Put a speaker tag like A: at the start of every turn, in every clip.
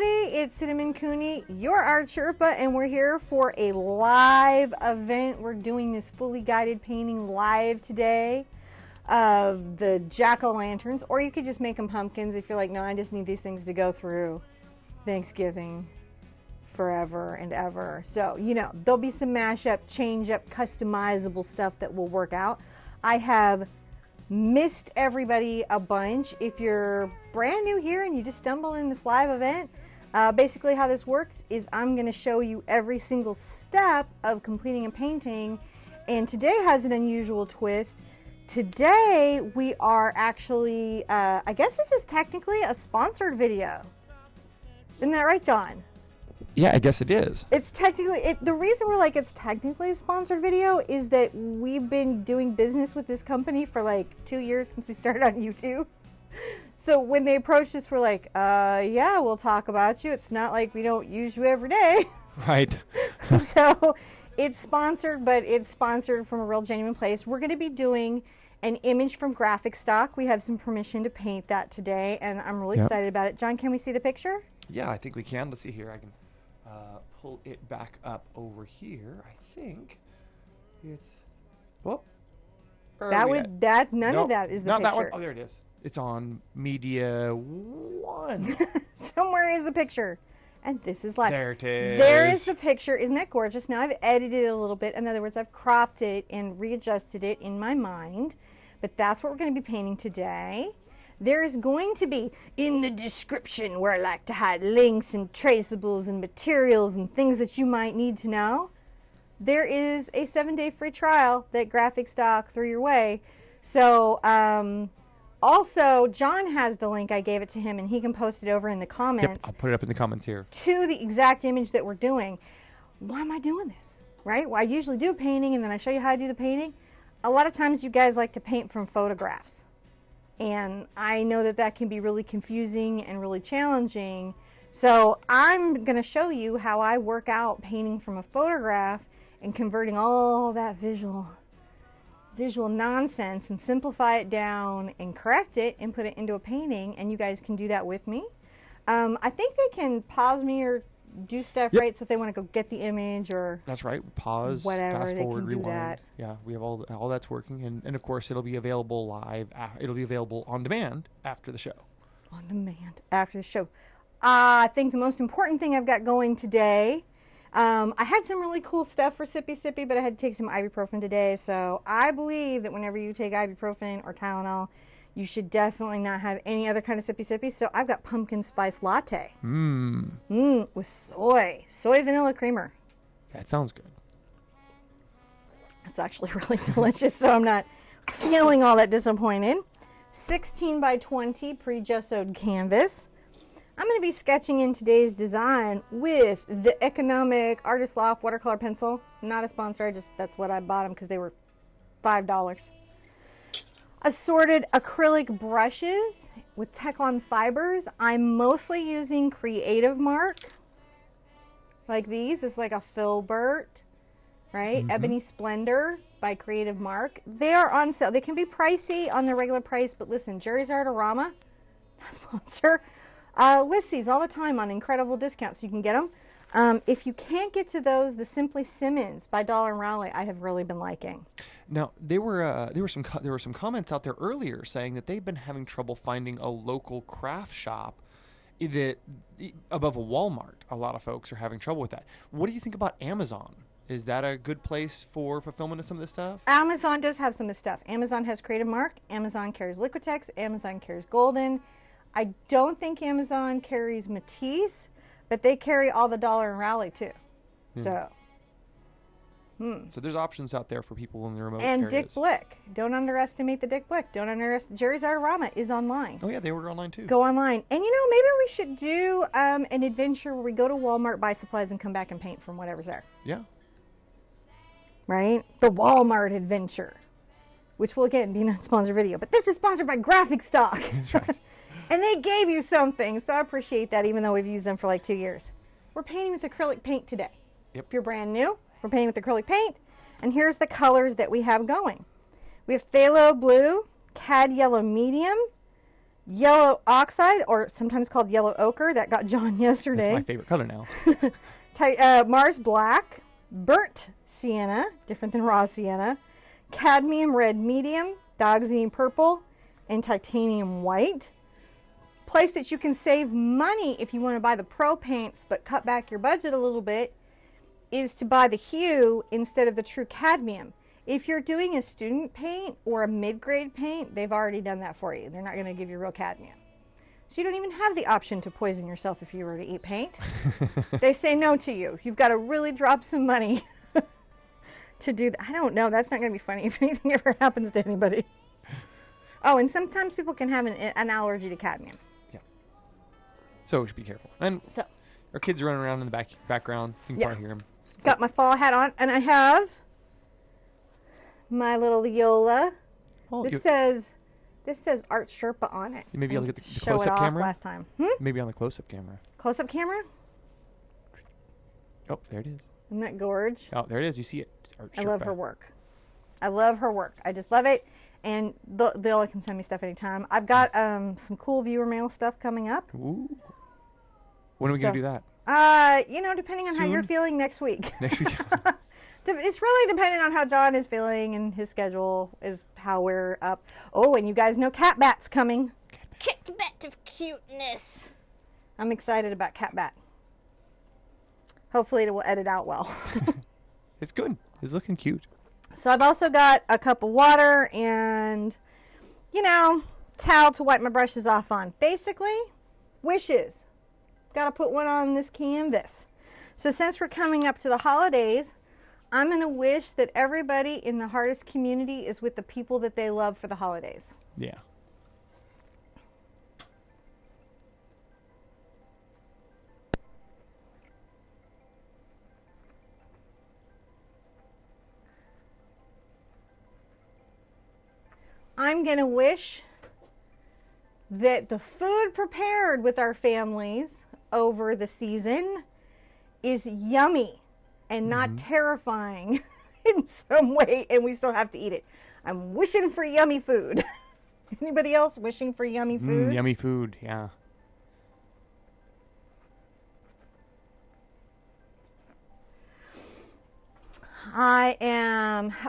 A: everybody, it's Cinnamon Cooney, your art Sherpa, and we're here for a live event. We're doing this fully guided painting live today of the jack-o'-lanterns, or you could just make them pumpkins if you're like, no, I just need these things to go through Thanksgiving forever and ever. So, you know, there'll be some mash-up, change-up, customizable stuff that will work out. I have missed everybody a bunch. If you're brand new here and you just stumble in this live event, basically how this works is I'm going to show you every single step of completing a painting, and today has an unusual twist. Today we are actually, I guess this is technically a sponsored video. Isn't that right, John?
B: Yeah, I guess it is.
A: It's technically, the reason we're like it's technically a sponsored video is that we've been doing business with this company for like 2 years since we started on YouTube. So when they approached us, we're like, yeah, we'll talk about you. It's not like we don't use you every day.
B: Right.
A: So it's sponsored, but it's sponsored from a real genuine place. We're going to be doing an image from graphic stock. We have some permission to paint that today, and I'm really excited about it. John, can we see the picture?
B: Yeah, I think we can. Let's see here. I can pull it back up over here. I think it's. Whoop.
A: None of that is the
B: not
A: picture.
B: That one. Oh, there it is. It's on media 1.
A: Somewhere is the picture. And this is live.
B: There it is.
A: There is the picture. Isn't that gorgeous? Now I've edited it a little bit. In other words, I've cropped it and readjusted it in my mind. But that's what we're going to be painting today. There is going to be, in the description where I like to hide links and traceables and materials and things that you might need to know, there is a 7-day free trial that Graphic Stock threw your way. So, also, John has the link. I gave it to him, and he can post it over in the comments.
B: Yep, I'll put it up in the comments here.
A: To the exact image that we're doing. Why am I doing this? Right? Well, I usually do a painting, and then I show you how to do the painting. A lot of times you guys like to paint from photographs. And I know that that can be really confusing and really challenging. So I'm going to show you how I work out painting from a photograph and converting all that visual nonsense and simplify it down and correct it and put it into a painting. And you guys can do that with me. I think they can pause me or do stuff, right? So if they want to go get the image or
B: that's right, pause,
A: whatever,
B: fast forward,
A: they can do
B: rewind.
A: that.
B: Yeah, we have all that's working, and of course it'll be available live. It'll be available on demand after the show.
A: On demand after the show. I think the most important thing I've got going today. I had some really cool stuff for Sippy Sippy, but I had to take some ibuprofen today. So I believe that whenever you take ibuprofen or Tylenol, you should definitely not have any other kind of Sippy Sippy. So I've got pumpkin spice latte. With soy vanilla creamer.
B: That sounds good.
A: It's actually really delicious, so I'm not feeling all that disappointed. 16 by 20 pre-gessoed canvas. I'm going to be sketching in today's design with the Economic Artist Loft watercolor pencil. Not a sponsor, that's what I bought them because they were $5. Assorted acrylic brushes with Teflon fibers. I'm mostly using Creative Mark, like these. It's like a filbert, right? Ebony Splendor by Creative Mark. They are on sale. They can be pricey on the regular price, but listen, Jerry's Artorama, not sponsor, lists these all the time on incredible discounts. You can get them. If you can't get to those, the Simply Simmons by Dollar and Raleigh, I have really been liking.
B: Now there were some comments out there earlier saying that they've been having trouble finding a local craft shop that above a Walmart. A lot of folks are having trouble with that. What do you think about Amazon? Is that a good place for fulfillment of some of this stuff?
A: Amazon does have some of this stuff. Amazon has Creative Mark. Amazon carries Liquitex. Amazon carries Golden. I don't think Amazon carries Matisse, but they carry all the Dollar and Raleigh too. So there's options out there for people in the remote areas. And Dick Blick. Don't underestimate the Dick Blick. Don't underestimate. Jerry's Artorama is online.
B: Oh yeah, they order online too.
A: Go online. And you know, maybe we should do an adventure where we go to Walmart, buy supplies, and come back and paint from whatever's there.
B: Yeah.
A: Right? The Walmart adventure, which will again be not a sponsored video, but this is sponsored by Graphic Stock.
B: That's right.
A: And they gave you something, so I appreciate that, even though we've used them for like 2 years. We're painting with acrylic paint today.
B: Yep.
A: If you're brand new, we're painting with acrylic paint. And here's the colors that we have going. We have phthalo blue, cad yellow medium, yellow oxide, or sometimes called yellow ochre, that got John yesterday.
B: That's my favorite color now.
A: Mars black, burnt sienna, different than raw sienna, cadmium red medium, dioxazine purple, and titanium white. Place that you can save money if you want to buy the pro paints but cut back your budget a little bit is to buy the hue instead of the true cadmium. If you're doing a student paint or a mid-grade paint, they've already done that for you. They're not going to give you real cadmium. So you don't even have the option to poison yourself if you were to eat paint. They say no to you. You've got to really drop some money to do that. I don't know. That's not going to be funny if anything ever happens to anybody. Oh, and sometimes people can have an allergy to cadmium.
B: Yeah. So we should be careful. And
A: so
B: our kids are running around in the background. You can probably hear them.
A: Got my fall hat on, and I have my little Loyola.
B: Oh,
A: this says ArtSherpa on it.
B: You may be able to get the
A: show
B: close-up camera
A: last time.
B: Maybe on the close-up camera.
A: Close-up camera?
B: Oh, there it is.
A: Isn't that gorge?
B: Oh, there it is. You see it. It's ArtSherpa.
A: I love her work. I love her work. I just love it. And Bill can send me stuff anytime. I've got some cool viewer mail stuff coming up.
B: Ooh. When are we going to do that?
A: Depending on
B: Soon?
A: how you're feeling next week.
B: Next week.
A: It's really dependent on how John is feeling and his schedule is how we're up. Oh, and you guys know Cat Bat's coming. Cat Bat of cuteness. I'm excited about Cat Bat. Hopefully it will edit out well.
B: It's good. It's looking cute.
A: So I've also got a cup of water and, towel to wipe my brushes off on. Basically, wishes. Got to put one on this canvas. So since we're coming up to the holidays, I'm going to wish that everybody in the Heartist community is with the people that they love for the holidays.
B: Yeah.
A: I'm going to wish that the food prepared with our families over the season is yummy and not terrifying in some way, and we still have to eat it. I'm wishing for yummy food. Anybody else wishing for yummy food?
B: Yummy food, yeah.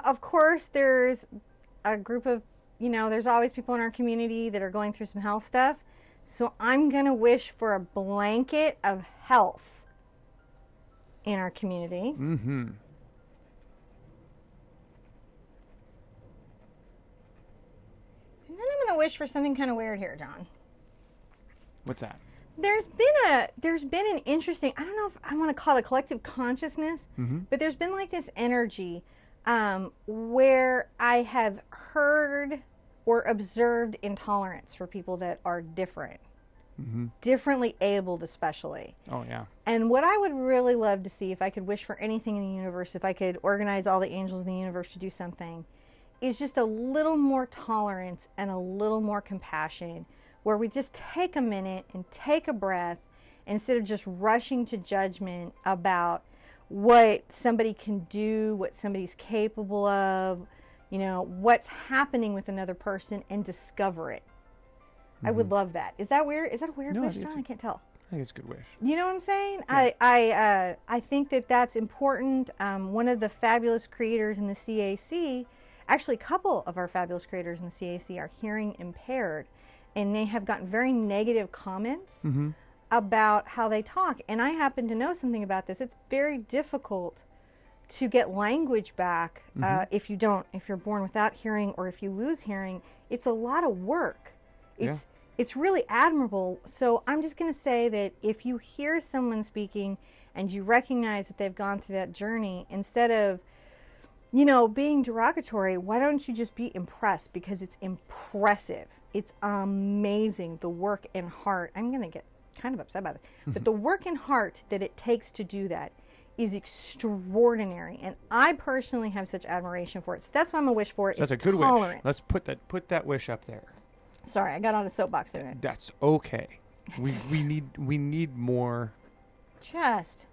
A: Of course, there's a group of, there's always people in our community that are going through some health stuff. So I'm going to wish for a blanket of health in our community.
B: Mm-hmm.
A: And then I'm going to wish for something kind of weird here, John.
B: What's that?
A: There's been an interesting, I don't know if I want to call it a collective consciousness, but there's been like this energy where I have heard or observed intolerance for people that are different. Differently abled especially.
B: Oh, yeah.
A: And what I would really love to see, if I could wish for anything in the universe, if I could organize all the angels in the universe to do something, is just a little more tolerance and a little more compassion, where we just take a minute and take a breath instead of just rushing to judgment about what somebody can do, what somebody's capable of, what's happening with another person, and discover it. I would love that. Is that weird? Is that a weird wish, John? I can't tell.
B: I think it's a good wish.
A: You know what I'm saying?
B: Yeah.
A: I think that that's important. One of the fabulous creators in the CAC, actually a couple of our fabulous creators in the CAC are hearing impaired, and they have gotten very negative comments about how they talk. And I happen to know something about this. It's very difficult to get language back if you're born without hearing, or if you lose hearing. It's a lot of work. It's really admirable. So I'm just going to say that if you hear someone speaking and you recognize that they've gone through that journey, instead of, being derogatory, why don't you just be impressed? Because it's impressive. It's amazing, the work and heart. I'm going to get kind of upset about it. But the work and heart that it takes to do that is extraordinary. And I personally have such admiration for it. So that's what I'm going to wish for.
B: So that's a good wish. Let's put that wish up there.
A: Sorry, I got on a soapbox in it.
B: That's okay. We need more.
A: Just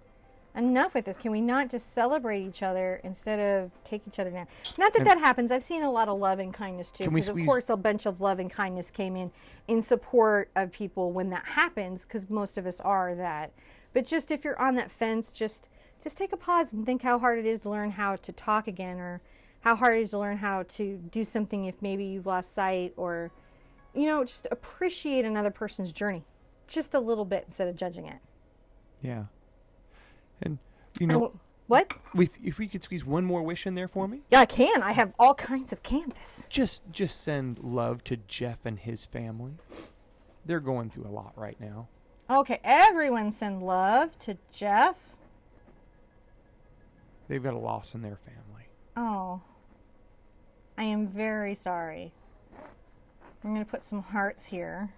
A: Enough with this. Can we not just celebrate each other instead of take each other down? Not that that happens. I've seen a lot of love and kindness too.
B: Can we
A: Because of
B: squeeze-
A: course a bunch of love and kindness came in support of people when that happens, because most of us are that. But just if you're on that fence, just take a pause and think how hard it is to learn how to talk again, or how hard it is to learn how to do something if maybe you've lost sight, or, you know, just appreciate another person's journey just a little bit instead of judging it.
B: Yeah. And, you know,
A: What?
B: if we could squeeze one more wish in there for me.
A: Yeah, I can. I have all kinds of canvas.
B: Just send love to Jeff and his family. They're going through a lot right now.
A: Okay, everyone send love to Jeff.
B: They've got a loss in their family.
A: Oh, I am very sorry. I'm going to put some hearts here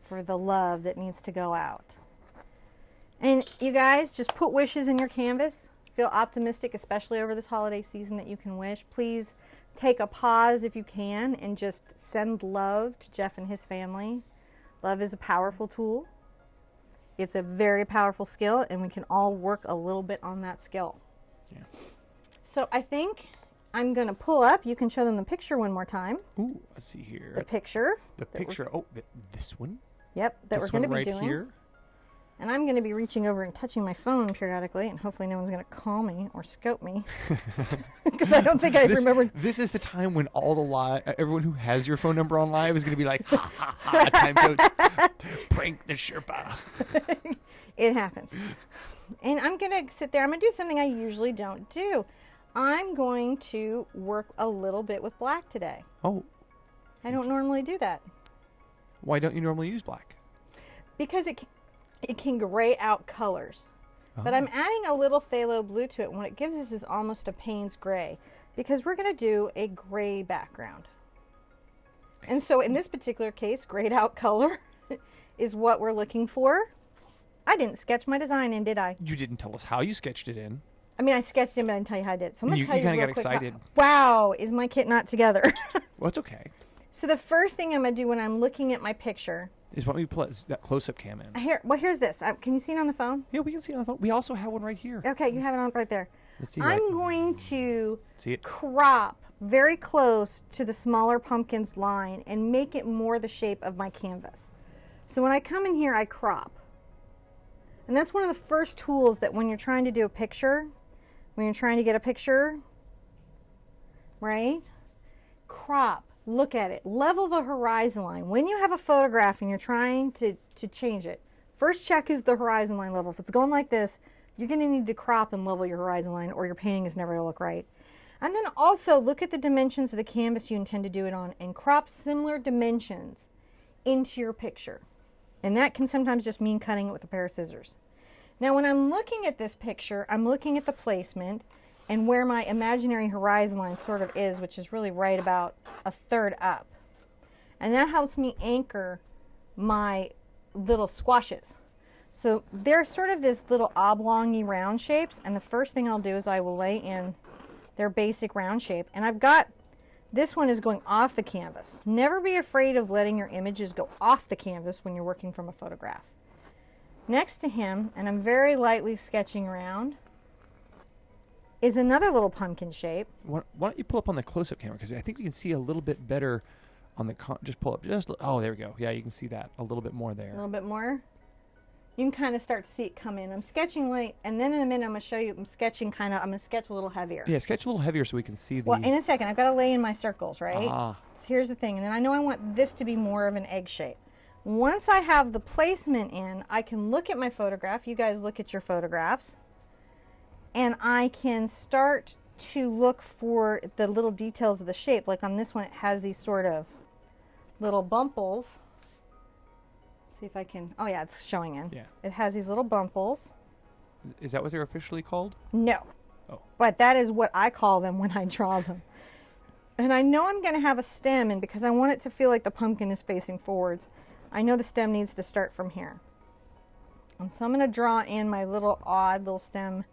A: for the love that needs to go out. And you guys, just put wishes in your canvas. Feel optimistic, especially over this holiday season, that you can wish. Please take a pause if you can and just send love to Jeff and his family. Love is a powerful tool. It's a very powerful skill, and we can all work a little bit on that skill.
B: Yeah.
A: So I think I'm going to pull up. You can show them the picture one more time.
B: Ooh, let's see here.
A: The picture.
B: The picture. Oh, this one.
A: Yep, that
B: This
A: we're going to
B: one
A: be
B: right
A: doing.
B: here.
A: And I'm going to be reaching over and touching my phone periodically, and hopefully no one's going to call me or scope me, because I don't think I remember.
B: This is the time when all the everyone who has your phone number on live is going to be like, ha ha ha, time to prank the Sherpa.
A: It happens. And I'm going to sit there. I'm going to do something I usually don't do. I'm going to work a little bit with black today.
B: Oh,
A: I don't normally do that.
B: why don't you normally use black?
A: Because it can gray out colors. But I'm adding a little phthalo blue to it, and what it gives us is almost a Payne's gray, because we're going to do a gray background. And so in this particular case, grayed out color is what we're looking for. I didn't sketch my design in, did I?
B: You didn't tell us how you sketched it in.
A: I mean, I sketched it, but I didn't tell you how I did it. So I'm going to tell you
B: kinda
A: real
B: got
A: quick.
B: excited.
A: Wow, is my kit not together?
B: Well, it's okay.
A: So the first thing I'm going to do when I'm looking at my picture,
B: Is why don't we pull that close-up cam in?
A: here's this. Can you see it on the phone?
B: Yeah, we can see it on the phone. We also have one right here.
A: Okay, you have it on right there.
B: Let's see.
A: I'm going to
B: See it?
A: crop very close to the smaller pumpkin's line and make it more the shape of my canvas. So when I come in here, I crop. And that's one of the first tools that when you're trying to do a picture, when you're trying to get a picture, right? Crop, look at it, level the horizon line. When you have a photograph and you're trying to change it, first check is the horizon line level. If it's going like this, you're going to need to crop and level your horizon line, or your painting is never going to look right. And then also look at the dimensions of the canvas you intend to do it on and crop similar dimensions into your picture. And that can sometimes just mean cutting it with a pair of scissors. Now when I'm looking at this picture, I'm looking at the placement and where my imaginary horizon line sort of is, which is really right about a third up. And that helps me anchor my little squashes. So they're sort of this little oblong-y round shapes, and the first thing I'll do is I will lay in their basic round shape. And I've got, this one is going off the canvas. Never be afraid of letting your images go off the canvas when you're working from a photograph. Next to him, and I'm very lightly sketching around, is another little pumpkin shape.
B: Why don't you pull up on the close-up camera, because I think we can see a little bit better on the just pull up. Oh, there we go. Yeah, you can see that a little bit more there.
A: A little bit more. You can kind of start to see it come in. I'm sketching light, and then in a minute I'm going to show you, I'm going to sketch a little heavier.
B: Yeah, sketch a little heavier so we can see the...
A: Well, in a second, I've got to lay in my circles, right?
B: Ah.
A: So here's the thing, and then I know I want this to be more of an egg shape. Once I have the placement in, I can look at my photograph. You guys look at your photographs. And I can start to look for the little details of the shape. Like on this one, it has these sort of little bumples. Let's see if I can, oh yeah, it's showing in.
B: Yeah.
A: It has these little bumples.
B: Is that what they're officially called?
A: No.
B: Oh.
A: But that is what I call them when I draw them. And I know I'm going to have a stem, and because I want it to feel like the pumpkin is facing forwards, I know the stem needs to start from here. And so I'm going to draw in my little odd little stem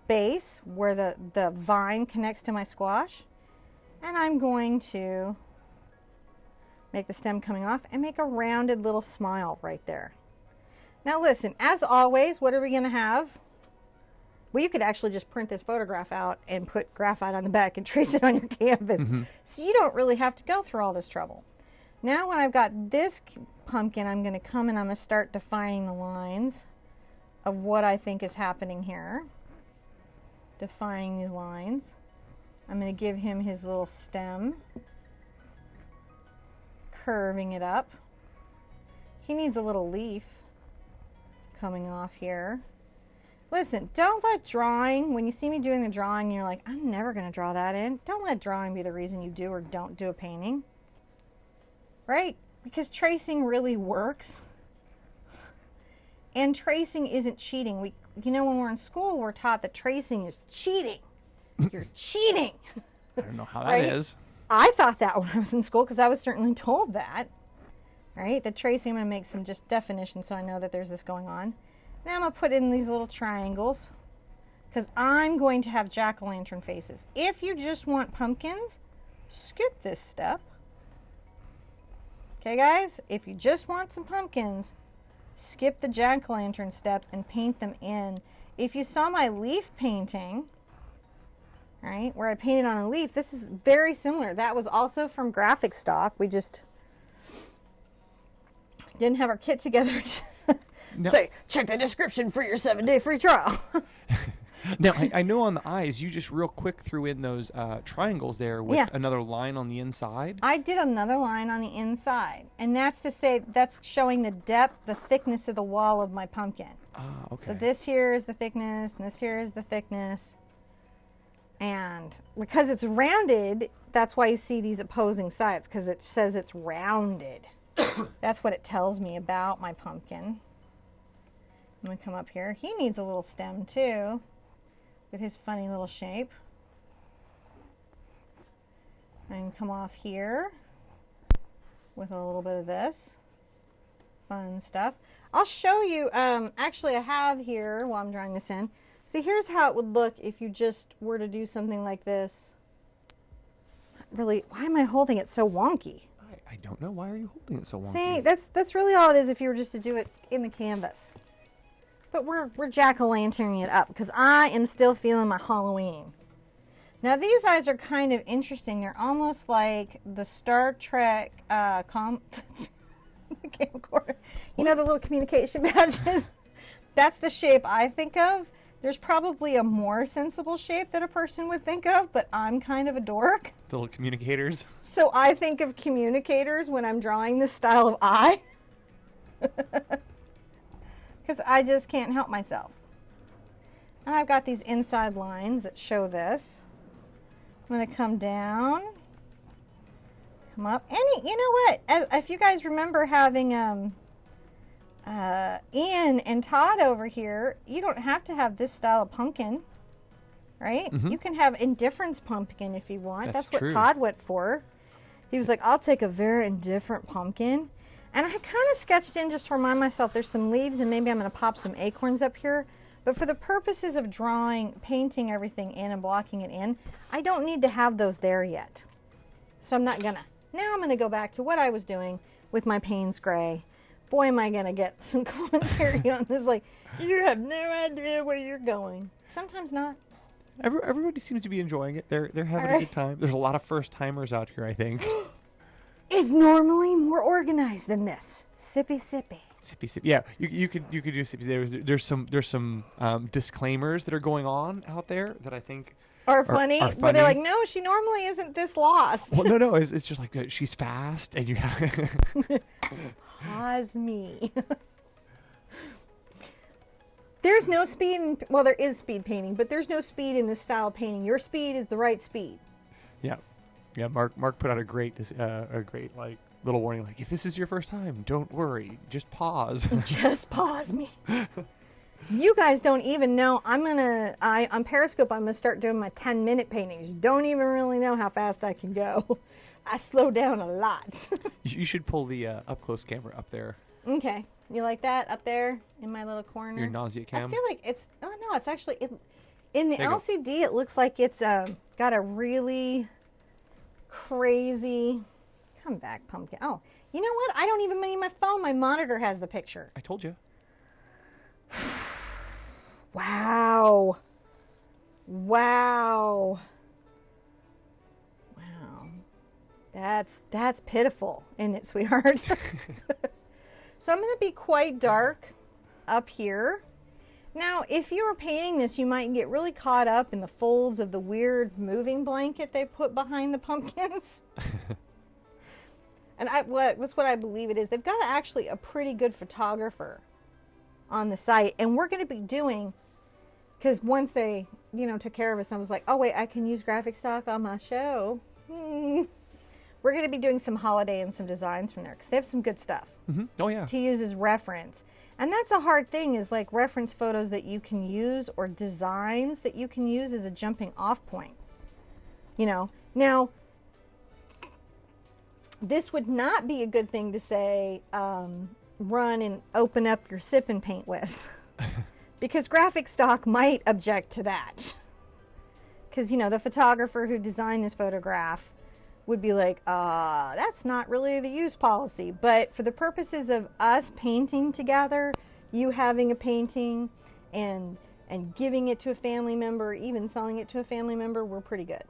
A: base where the vine connects to my squash. And I'm going to make the stem coming off and make a rounded little smile right there. Now listen, as always, what are we going to have? Well, you could actually just print this photograph out and put graphite on the back and trace it on your canvas. So you don't really have to go through all this trouble. Now when I've got this pumpkin, I'm going to come and I'm going to start defining the lines of what I think is happening here. Defining these lines. I'm going to give him his little stem. Curving it up. He needs a little leaf coming off here. Listen, don't let drawing, when you see me doing the drawing, you're like, I'm never going to draw that in. Don't let drawing be the reason you do or don't do a painting. Right? Because tracing really works. And tracing isn't cheating. You know, when we're in school, we're taught that tracing is cheating. You're cheating.
B: I don't know how that is.
A: I thought that when I was in school because I was certainly told that. Right? The tracing, I'm going to make some just definitions so I know that there's this going on. Now I'm going to put in these little triangles because I'm going to have jack-o'-lantern faces. If you just want pumpkins, skip this step. Okay, guys? If you just want some pumpkins, skip the jack-o'-lantern step and paint them in. If you saw my leaf painting, right, where I painted on a leaf, this is very similar. That was also from graphic stock. We just didn't have our kit together to say, check the description for your 7-day free trial.
B: Now, I know on the eyes, you just real quick threw in those triangles there with another line on the inside.
A: I did another line on the inside. And that's to say, that's showing the depth, the thickness of the wall of my pumpkin.
B: Ah, okay.
A: So this here is the thickness, and this here is the thickness. And because it's rounded, that's why you see these opposing sides, because it says it's rounded. That's what it tells me about my pumpkin. I'm going to come up here. He needs a little stem too, with his funny little shape. I can come off here with a little bit of this fun stuff. I'll show you, actually I have here, while I'm drawing this in, see here's how it would look if you just were to do something like this. Really, why am I holding it so wonky?
B: I don't know. Why are you holding it so wonky?
A: See, that's really all it is if you were just to do it in the canvas. But we're jack-o'-lanterning it up because I am still feeling my Halloween. Now these eyes are kind of interesting. They're almost like the Star Trek the camcorder. You know the little communication badges? That's the shape I think of. There's probably a more sensible shape that a person would think of, but I'm kind of a dork.
B: The little communicators.
A: So I think of communicators when I'm drawing this style of eye. Because I just can't help myself. And I've got these inside lines that show this. I'm going to come down, come up. You know what? If you guys remember having Ian and Todd over here, you don't have to have this style of pumpkin, right?
B: Mm-hmm.
A: You can have indifference pumpkin if you want. That's what
B: true.
A: Todd went for. He was like, I'll take a very indifferent pumpkin. And I kind of sketched in just to remind myself there's some leaves and maybe I'm going to pop some acorns up here. But for the purposes of drawing, painting everything in and blocking it in, I don't need to have those there yet. So I'm not gonna. Now I'm going to go back to what I was doing with my Payne's Gray. Boy, am I going to get some commentary on this. Like, you have no idea where you're going. Sometimes not.
B: Everybody seems to be enjoying it. They're having a good time. There's a lot of first timers out here, I think.
A: It's normally more organized than this. Sippy, sippy.
B: Sippy, sippy. Yeah, you could do sippy. There's some disclaimers that are going on out there that I think
A: are funny. But they're like, no, she normally isn't this lost.
B: Well, no, it's just like she's fast and you have.
A: Pause me. There's no speed well, there is speed painting, but there's no speed in this style of painting. Your speed is the right speed.
B: Yeah. Mark put out a great like little warning, like if this is your first time, don't worry, just pause.
A: Just pause me. You guys don't even know. On Periscope, I'm gonna start doing my 10-minute paintings. You don't even really know how fast I can go. I slow down a lot.
B: You should pull the up close camera up there.
A: Okay, you like that up there in my little corner?
B: Your nausea cam.
A: I feel like it's. Oh no, it's actually in the LCD. It looks like it's got a really crazy. Come back, pumpkin. Oh, you know what? I don't even need my phone. My monitor has the picture.
B: I told you.
A: Wow. Wow. Wow. That's pitiful, isn't it, sweetheart? So I'm going to be quite dark up here. Now, if you were painting this, you might get really caught up in the folds of the weird moving blanket they put behind the pumpkins. And that's what I believe it is. They've got actually a pretty good photographer on the site. And we're going to be doing, because once they, took care of us, I was like, oh, wait, I can use graphic stock on my show. We're going to be doing some holiday and some designs from there because they have some good stuff.
B: Oh, yeah.
A: To use as reference. And that's a hard thing, is like reference photos that you can use or designs that you can use as a jumping off point. Now, this would not be a good thing to say, run and open up your sip and paint with. Because graphic stock might object to that. Because, the photographer who designed this photograph would be like, that's not really the use policy. But for the purposes of us painting together, you having a painting and giving it to a family member, even selling it to a family member, we're pretty good.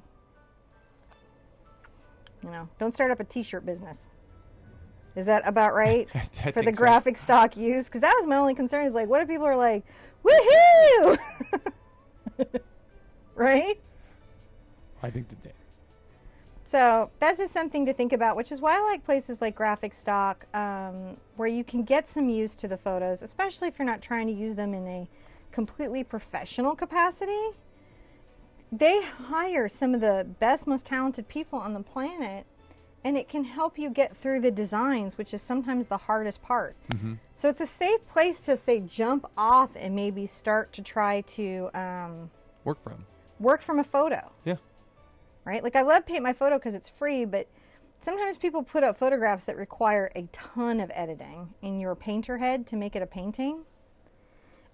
A: Don't start up a t-shirt business. Is that about right? For the graphic stock use? Because that was my only concern, is like, what if people are like, woohoo! Right?
B: I think that they...
A: So that's just something to think about, which is why I like places like Graphic Stock, where you can get some use to the photos, especially if you're not trying to use them in a completely professional capacity. They hire some of the best, most talented people on the planet, and it can help you get through the designs, which is sometimes the hardest part. So it's a safe place to, say, jump off and maybe start to try to work from a photo.
B: Yeah.
A: Right? Like, I love Paint My Photo because it's free, but sometimes people put up photographs that require a ton of editing in your painter head to make it a painting.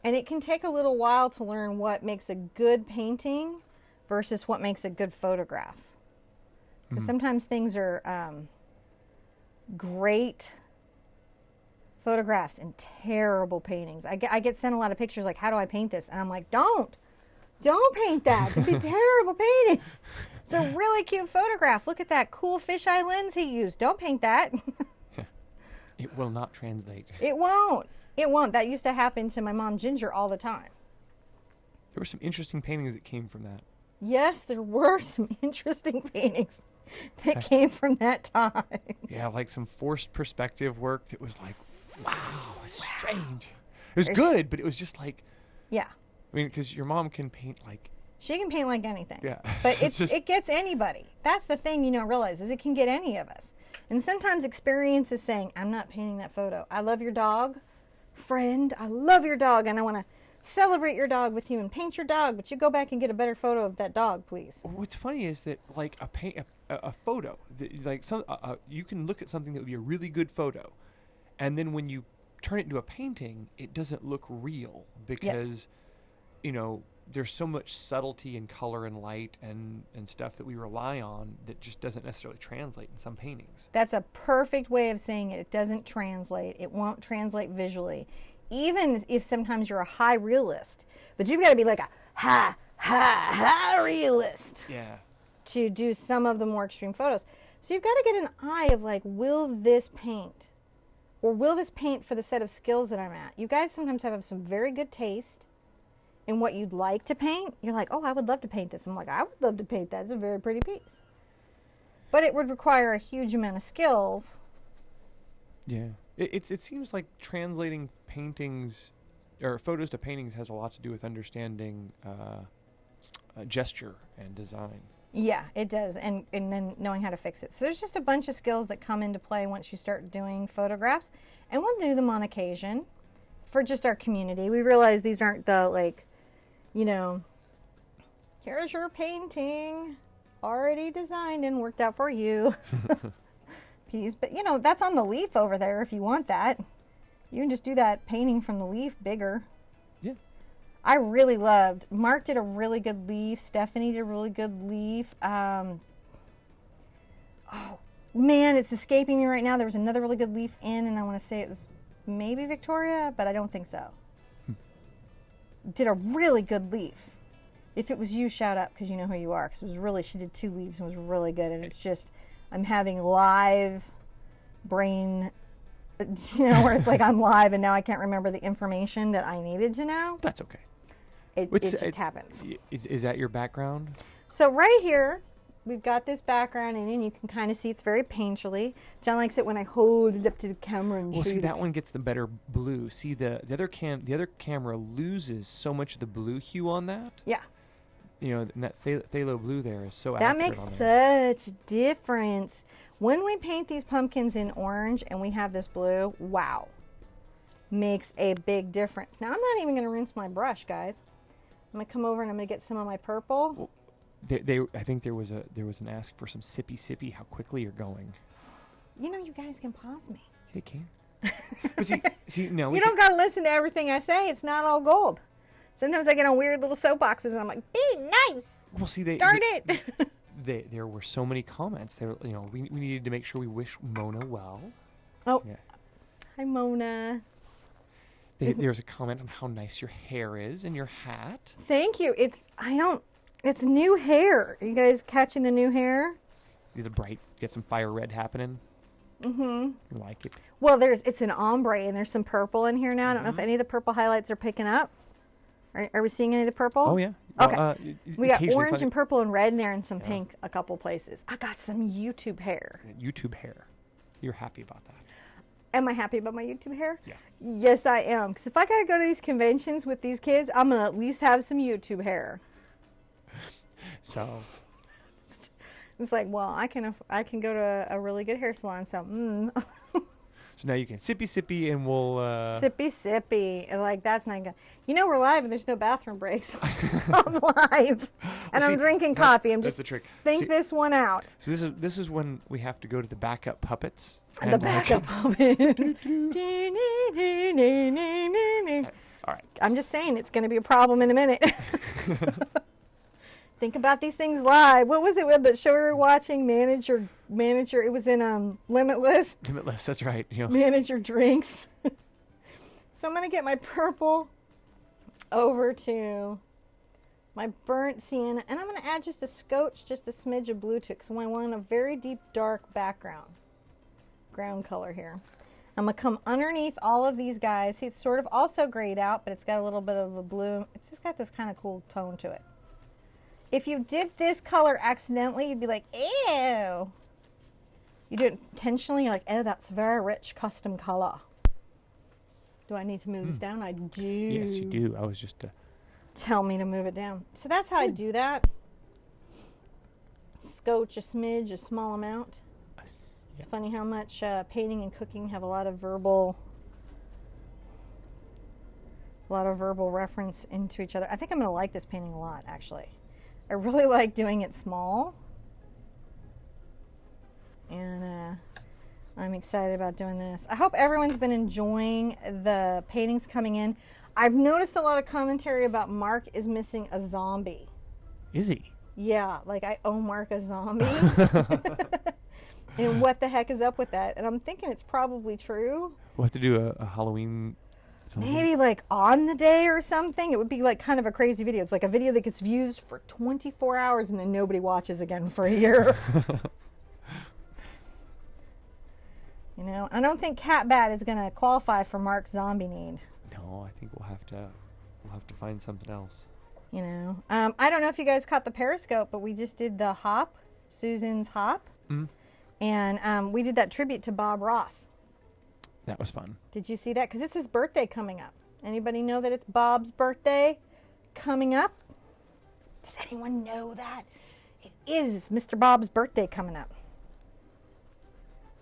A: And it can take a little while to learn what makes a good painting versus what makes a good photograph. Because sometimes things are great photographs and terrible paintings. I get sent a lot of pictures like, how do I paint this? And I'm like, don't paint that. It'd be terrible painting. It's a really cute photograph. Look at that cool fisheye lens he used. Don't paint that.
B: It will not translate.
A: It won't. It won't. That used to happen to my mom Ginger all the time.
B: There were some interesting paintings that came from that.
A: Yes, there were some interesting paintings that came from that time.
B: Yeah, like some forced perspective work that was like, wow, it's strange. It was good, but it was just like...
A: Yeah.
B: I mean, because your mom can paint like...
A: She can paint like anything.
B: Yeah.
A: But it gets anybody. That's the thing you don't realize, is it can get any of us. And sometimes experience is saying, I'm not painting that photo. I love your dog, friend. I love your dog, and I want to celebrate your dog with you and paint your dog, but you go back and get a better photo of that dog, please.
B: What's funny is that, like, a photo, like you can look at something that would be a really good photo, and then when you turn it into a painting, it doesn't look real because, there's so much subtlety and color and light and stuff that we rely on that just doesn't necessarily translate in some paintings.
A: That's a perfect way of saying it. It doesn't translate. It won't translate visually. Even if sometimes you're a high realist, but you've got to be like a high realist.
B: Yeah.
A: To do some of the more extreme photos. So you've got to get an eye of like, will this paint? Or will this paint for the set of skills that I'm at? You guys sometimes have some very good taste in what you'd like to paint. You're like, oh, I would love to paint this. I'm like, I would love to paint that. It's a very pretty piece. But it would require a huge amount of skills.
B: Yeah. It seems like translating paintings or photos to paintings has a lot to do with understanding gesture and design.
A: Yeah, it does. And then knowing how to fix it. So there's just a bunch of skills that come into play once you start doing photographs. And we'll do them on occasion for just our community. We realize these aren't the, like, here's your painting already designed and worked out for you. Piece. But, that's on the leaf over there if you want that. You can just do that painting from the leaf bigger.
B: Yeah.
A: I really loved, Mark did a really good leaf. Stephanie did a really good leaf. Oh, man, it's escaping me right now. There was another really good leaf in, and I want to say it was maybe Victoria, but I don't think so. Did a really good leaf. If it was you, shout out because you know who you are. Because it was really, she did 2 leaves and was really good. And it's just, I'm having live brain, where it's like I'm live and now I can't remember the information that I needed to know.
B: That's okay.
A: It just happens.
B: Is that your background?
A: So right here, we've got this background in, and you can kind of see it's very painterly. John likes it when I hold it up to the camera and
B: Well,
A: show
B: see,
A: you.
B: that one gets the better blue. See, the other camera loses so much of the blue hue on that.
A: Yeah.
B: And that phthalo blue there is so
A: That
B: accurate
A: makes
B: on there.
A: such a difference. When we paint these pumpkins in orange and we have this blue, wow. Makes a big difference. Now, I'm not even going to rinse my brush, guys. I'm going to come over and I'm going to get some of my purple.
B: Well, I think there was an ask for some sippy. How quickly you're going?
A: You guys can pause me.
B: They can. But see, no.
A: You don't got to listen to everything I say. It's not all gold. Sometimes I get on weird little soapboxes and I'm like, be nice.
B: Well, see,
A: Darn it.
B: There were so many comments. We needed to make sure we wish Mona well.
A: Oh,
B: yeah.
A: Hi, Mona.
B: There's a comment on how nice your hair is and your hat.
A: Thank you. It's new hair. Are you guys catching the new hair?
B: The bright, get some fire red happening.
A: Mm-hmm.
B: You like it?
A: Well, it's an ombre and there's some purple in here now. I don't know if any of the purple highlights are picking up. Are we seeing any of the purple?
B: Oh, yeah.
A: Okay. We got
B: occasionally
A: orange and purple and red in there and some pink a couple places. I got some YouTube hair.
B: YouTube hair. You're happy about that.
A: Am I happy about my YouTube hair?
B: Yeah.
A: Yes, I am. Because if I got to go to these conventions with these kids, I'm going to at least have some YouTube hair.
B: So.
A: It's like, well, I can go to a really good hair salon, so
B: So now you can sippy and we'll
A: sippy and like that's not good. We're live and there's no bathroom breaks. I'm live and I'm drinking coffee. I'm just
B: the trick.
A: Think this one out.
B: So this is when we have to go to the backup puppets.
A: The backup puppets.
B: All right.
A: I'm just saying it's going to be a problem in a minute. Think about these things live. What was it with the show we were watching? Manager. It was in Limitless.
B: Limitless, that's right.
A: Manager drinks. So I'm going to get my purple over to my burnt sienna. And I'm going to add just a smidge of blue to it because I want a very deep, dark ground color here. I'm going to come underneath all of these guys. See, it's sort of also grayed out, but it's got a little bit of a blue. It's just got this kind of cool tone to it. If you did this color accidentally, you'd be like, ew. You do it intentionally, you're like, oh, that's very rich custom color. Do I need to move this down? I do.
B: Yes, you do. I was just...
A: Tell me to move it down. So that's how I do that. Scotch a smidge, a small amount. It's funny how much painting and cooking have a lot of verbal reference into each other. I think I'm going to like this painting a lot, actually. I really like doing it small. And I'm excited about doing this. I hope everyone's been enjoying the paintings coming in. I've noticed a lot of commentary about Mark is missing a zombie.
B: Is he?
A: Yeah, like I owe Mark a zombie. And what the heck is up with that? And I'm thinking it's probably true.
B: We'll have to do a Halloween... something.
A: Maybe like on the day or something. It would be like kind of a crazy video. It's like a video that gets views for 24 hours and then nobody watches again for a year. I don't think Cat Bat is going to qualify for Mark's zombie need.
B: No, I think we'll have to find something else.
A: I don't know if you guys caught the Periscope, but we just did the hop, Susan's hop.
B: Mm-hmm.
A: And we did that tribute to Bob Ross.
B: That was fun.
A: Did you see that? Because it's his birthday coming up. Anybody know that it's Bob's birthday coming up? Does anyone know that? It is Mr. Bob's birthday coming up.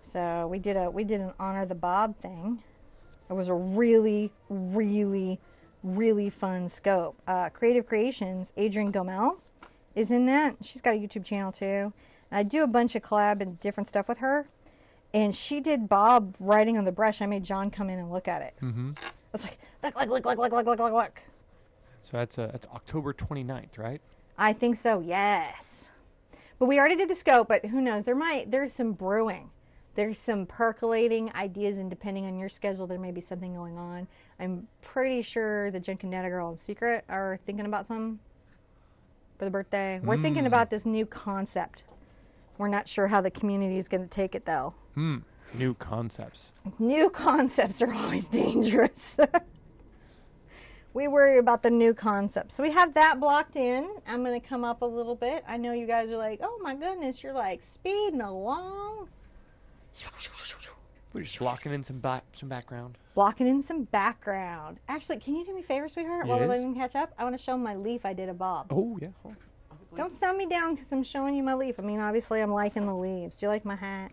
A: So we did an honor the Bob thing. It was a really, really, really fun scope. Creative Creations, Adrienne Gomel is in that. She's got a YouTube channel too. And I do a bunch of collab and different stuff with her. And she did Bob writing on the brush. I made John come in and look at it.
B: Mm-hmm.
A: I was like, look.
B: So that's October 29th, right?
A: I think so, yes. But we already did the scope, but who knows? There's some brewing. There's some percolating ideas, and depending on your schedule, there may be something going on. I'm pretty sure the Junk and Netta Girl and Secret are thinking about some. for the birthday. We're thinking about this new concept. We're not sure how the community is going to take it, though.
B: New concepts.
A: New concepts are always dangerous. We worry about the new concepts. So we have that blocked in. I'm going to come up a little bit. I know you guys are like, oh my goodness, you're like speeding along.
B: We're just blocking in some background.
A: Blocking in some background. Actually, can you do me a favor, sweetheart, while we're letting them catch up? I want to show them my leaf I did a bob.
B: Oh, yeah. Oh.
A: Don't thumb me down because I'm showing you my leaf. I mean, obviously, I'm liking the leaves. Do you like my hat?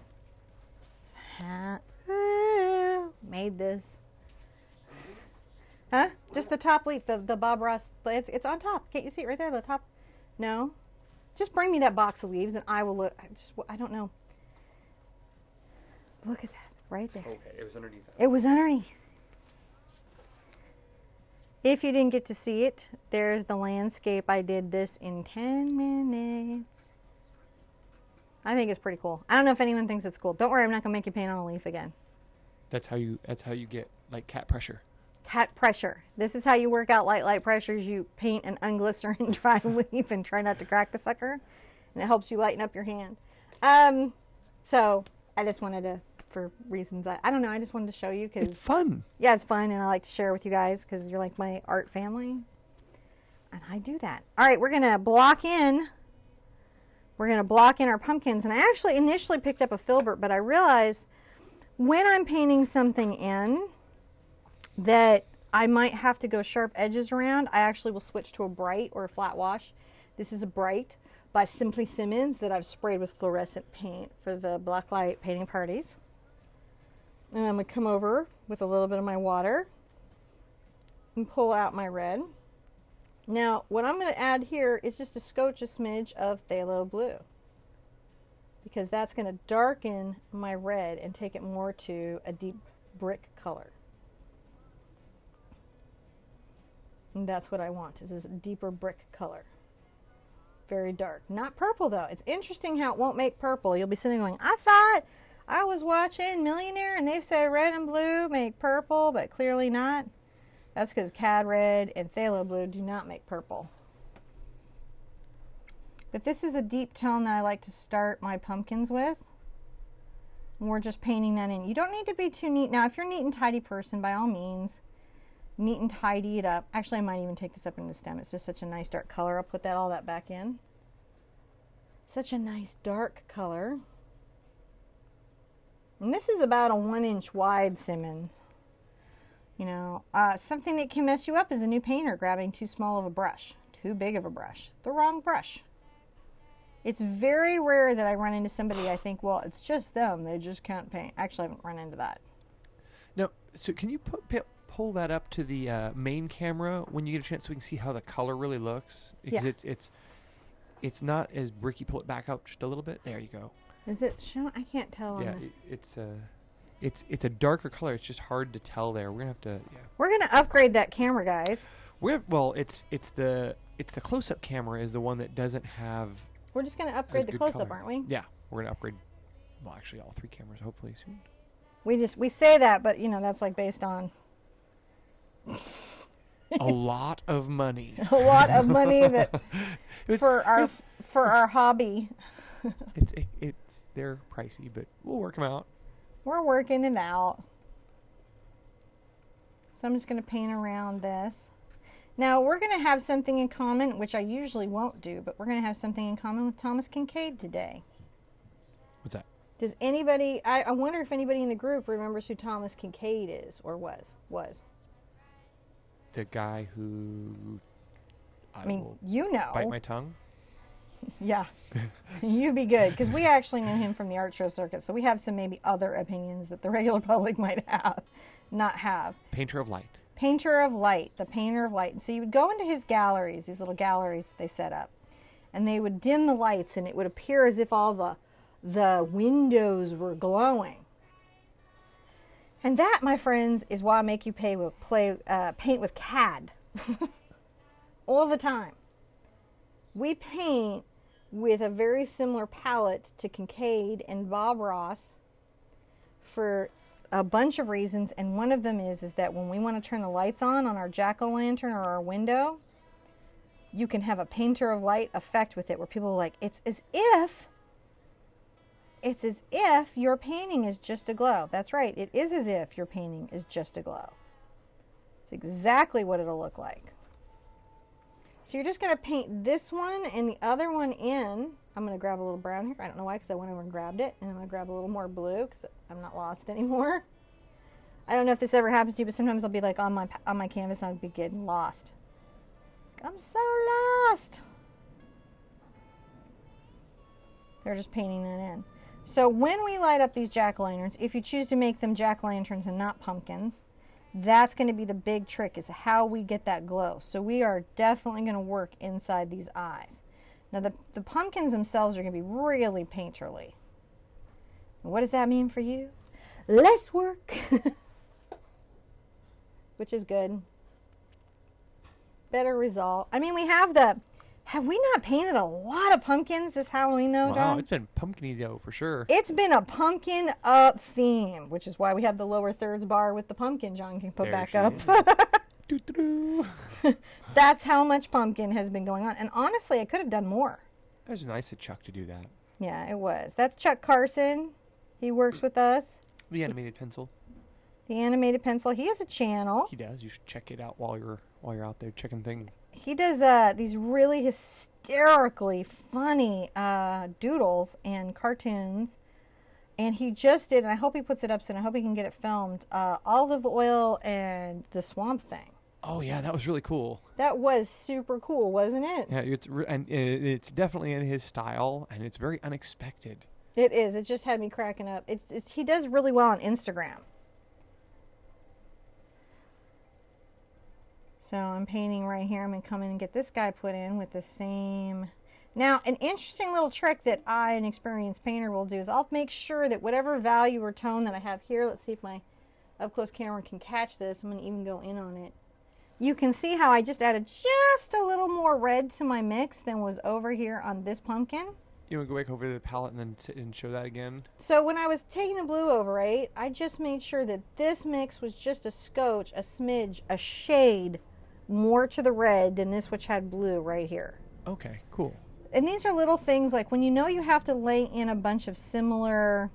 A: Hat. Ooh, made this. Huh? Just the top leaf, the Bob Ross. It's on top. Can't you see it right there? The top. No. Just bring me that box of leaves and I will look. I don't know. Look at that. Right there.
B: Okay, it was underneath that.
A: It was underneath. If you didn't get to see it, there's the landscape. I did this in 10 minutes. I think it's pretty cool. I don't know if anyone thinks it's cool. Don't worry, I'm not gonna make you paint on a leaf again.
B: That's how you get like cat pressure.
A: Cat pressure. This is how you work out light pressures. You paint an unglycerin dry leaf and try not to crack the sucker, and it helps you lighten up your hand. So I just wanted to, for reasons I don't know, I just wanted to show you because
B: It's fun.
A: Yeah, it's fun, and I like to share with you guys because you're like my art family, and I do that. All right, we're gonna block in. We're gonna block in our pumpkins, and I actually initially picked up a filbert, but I realized when I'm painting something in that I might have to go sharp edges around, I actually will switch to a bright or a flat wash. This is a bright by Simply Simmons that I've sprayed with fluorescent paint for the blacklight painting parties. And I'm going to come over with a little bit of my water and pull out my red. Now, what I'm going to add here is just a smidge of phthalo blue, because that's going to darken my red and take it more to a deep brick color. And that's what I want, is this deeper brick color. Very dark. Not purple, though. It's interesting how it won't make purple. You'll be sitting going, I thought I was watching Millionaire and they said red and blue make purple, but clearly not. That's because Cad Red and Phthalo Blue do not make purple. But this is a deep tone that I like to start my pumpkins with. And we're just painting that in. You don't need to be too neat. Now, if you're a neat and tidy person, by all means, neat and tidy it up. Actually, I might even take this up in the stem. It's just such a nice dark color. I'll put all that back in. Such a nice dark color. And this is about a 1-inch wide Simmons. You know, something that can mess you up is a new painter grabbing too small of a brush, too big of a brush, the wrong brush. It's very rare that I run into somebody I think, well, it's just them, they just can't paint. Actually, I haven't run into that.
B: No, so can you pull that up to the main camera when you get a chance so we can see how the color really looks? Because
A: yeah.
B: it's not as bricky. Pull it back up just a little bit. There you go.
A: Is it shown? I can't tell.
B: Yeah, it's a darker color. It's just hard to tell there. We're gonna have to. Yeah.
A: We're gonna upgrade that camera, guys.
B: It's the close-up camera is the one that doesn't have.
A: We're just gonna upgrade the close-up, aren't we?
B: Yeah, we're gonna upgrade. Well, actually, all 3 cameras hopefully soon.
A: We say that, but you know that's like based on
B: a lot of money.
A: A lot of money that for our hobby.
B: They're pricey, but we'll work them out.
A: We're working it out. So I'm just going to paint around this. Now we're going to have something in common, which I usually won't do, but we're going to have something in common with Thomas Kincaid today.
B: What's that?
A: Does anybody, I wonder if anybody in the group remembers who Thomas Kincaid is, or was.
B: The guy who...
A: I mean, you know.
B: Bite my tongue?
A: Yeah, you be good, because we actually know him from the art show circuit, so we have some maybe other opinions that the regular public might not have.
B: Painter of light.
A: Painter of light, the painter of light. And so you would go into his galleries, these little galleries that they set up, and they would dim the lights, and it would appear as if all the windows were glowing. And that, my friends, is why I make you paint with CAD all the time. We paint with a very similar palette to Kincaid and Bob Ross for a bunch of reasons, and one of them is that when we want to turn the lights on our jack-o'-lantern or our window, you can have a painter of light effect with it where people are like, it's as if your painting is just a glow. That's right. It is as if your painting is just a glow. It's exactly what it'll look like. So you're just going to paint this one and the other one in. I'm going to grab a little brown here. I don't know why, because I went over and grabbed it. And I'm going to grab a little more blue because I'm not lost anymore. I don't know if this ever happens to you, but sometimes I'll be like on my canvas and I'll be getting lost. I'm so lost. They're just painting that in. So when we light up these jack-o'-lanterns, if you choose to make them jack-o'-lanterns and not pumpkins, that's going to be the big trick, is how we get that glow. So we are definitely going to work inside these eyes. Now the pumpkins themselves are going to be really painterly. What does that mean for you? Less work. Which is good. Better result. I mean, have we not painted a lot of pumpkins this Halloween though, John?
B: Wow, it's been pumpkin-y though, for sure.
A: It's been a pumpkin up theme, which is why we have the lower thirds bar with the pumpkin John can put
B: There
A: back
B: she
A: up.
B: Doo-doo-doo.
A: That's how much pumpkin has been going on. And honestly, I could have done more.
B: That was nice of Chuck to do that.
A: Yeah, it was. That's Chuck Carson. He works with us.
B: The animated pencil.
A: The animated pencil. He has a channel.
B: He does. You should check it out while you're out there checking things.
A: He does these really hysterically funny doodles and cartoons. And he just did, and I hope he puts it up soon, I hope he can get it filmed, olive oil and the swamp thing.
B: Oh yeah, that was really cool.
A: That was super cool, wasn't it?
B: Yeah, it's definitely in his style, and it's very unexpected.
A: It is. It just had me cracking up. He does really well on Instagram. So I'm painting right here. I'm going to come in and get this guy put in with the same. Now, an interesting little trick that I, an experienced painter, will do is I'll make sure that whatever value or tone that I have here, let's see if my up-close camera can catch this. I'm going to even go in on it. You can see how I just added just a little more red to my mix than was over here on this pumpkin.
B: You want to go back over to the palette and then sit and show that again?
A: So when I was taking the blue over, right, I just made sure that this mix was just a scotch, a smidge, a shade more to the red than this, which had blue right here.
B: Okay, cool.
A: And these are little things like when you know you have to lay in a bunch of similar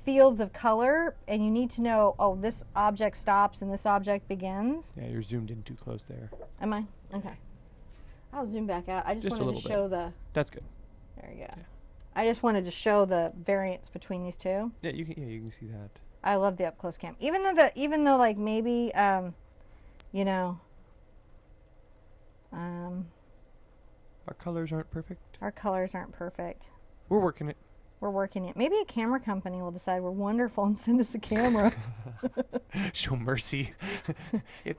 A: fields of color and you need to know, oh, this object stops and this object begins.
B: Yeah, you're zoomed in too close there.
A: Am I? Okay. I'll zoom back out. I just
B: Just a
A: wanted to
B: little
A: show the...
B: That's good.
A: There you go.
B: Yeah.
A: I just wanted to show the variance between these two.
B: Yeah, you can see that.
A: I love the up close cam. Even though like maybe you know,
B: Our colors aren't perfect.
A: our colors aren't perfect.
B: We're working it.
A: We're working it. Maybe a camera company will decide we're wonderful and send us a camera.
B: Show mercy.